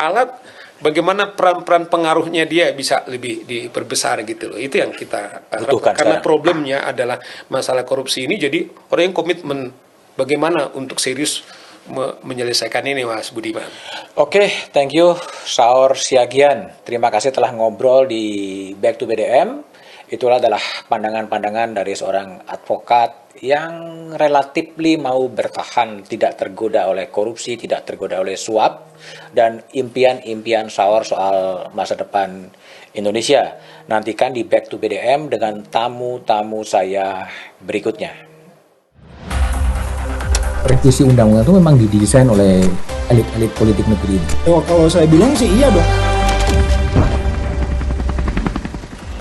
alat bagaimana peran-peran pengaruhnya dia bisa lebih diperbesar gitu loh. Itu yang kita harapkan. Karena problemnya adalah masalah korupsi ini, jadi orang yang komitmen bagaimana untuk serius menyelesaikan ini, Mas Budiman. Oke, thank you Saur Siagian. Terima kasih telah ngobrol di Back to BDM. Itulah adalah pandangan-pandangan dari seorang advokat yang relatif mau bertahan, tidak tergoda oleh korupsi, tidak tergoda oleh suap, dan impian-impian Saur soal masa depan Indonesia. Nantikan di Back to BDM dengan tamu-tamu saya berikutnya. revisi undang-undang itu memang didesain oleh elit-elit politik negeri ini. Kalau saya bilang sih iya dong.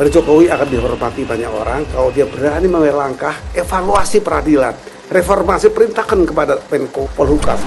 Pak Jokowi akan dihormati banyak orang kalau dia berani mengambil langkah evaluasi peradilan, reformasi, perintahkan kepada Menko Polhukam.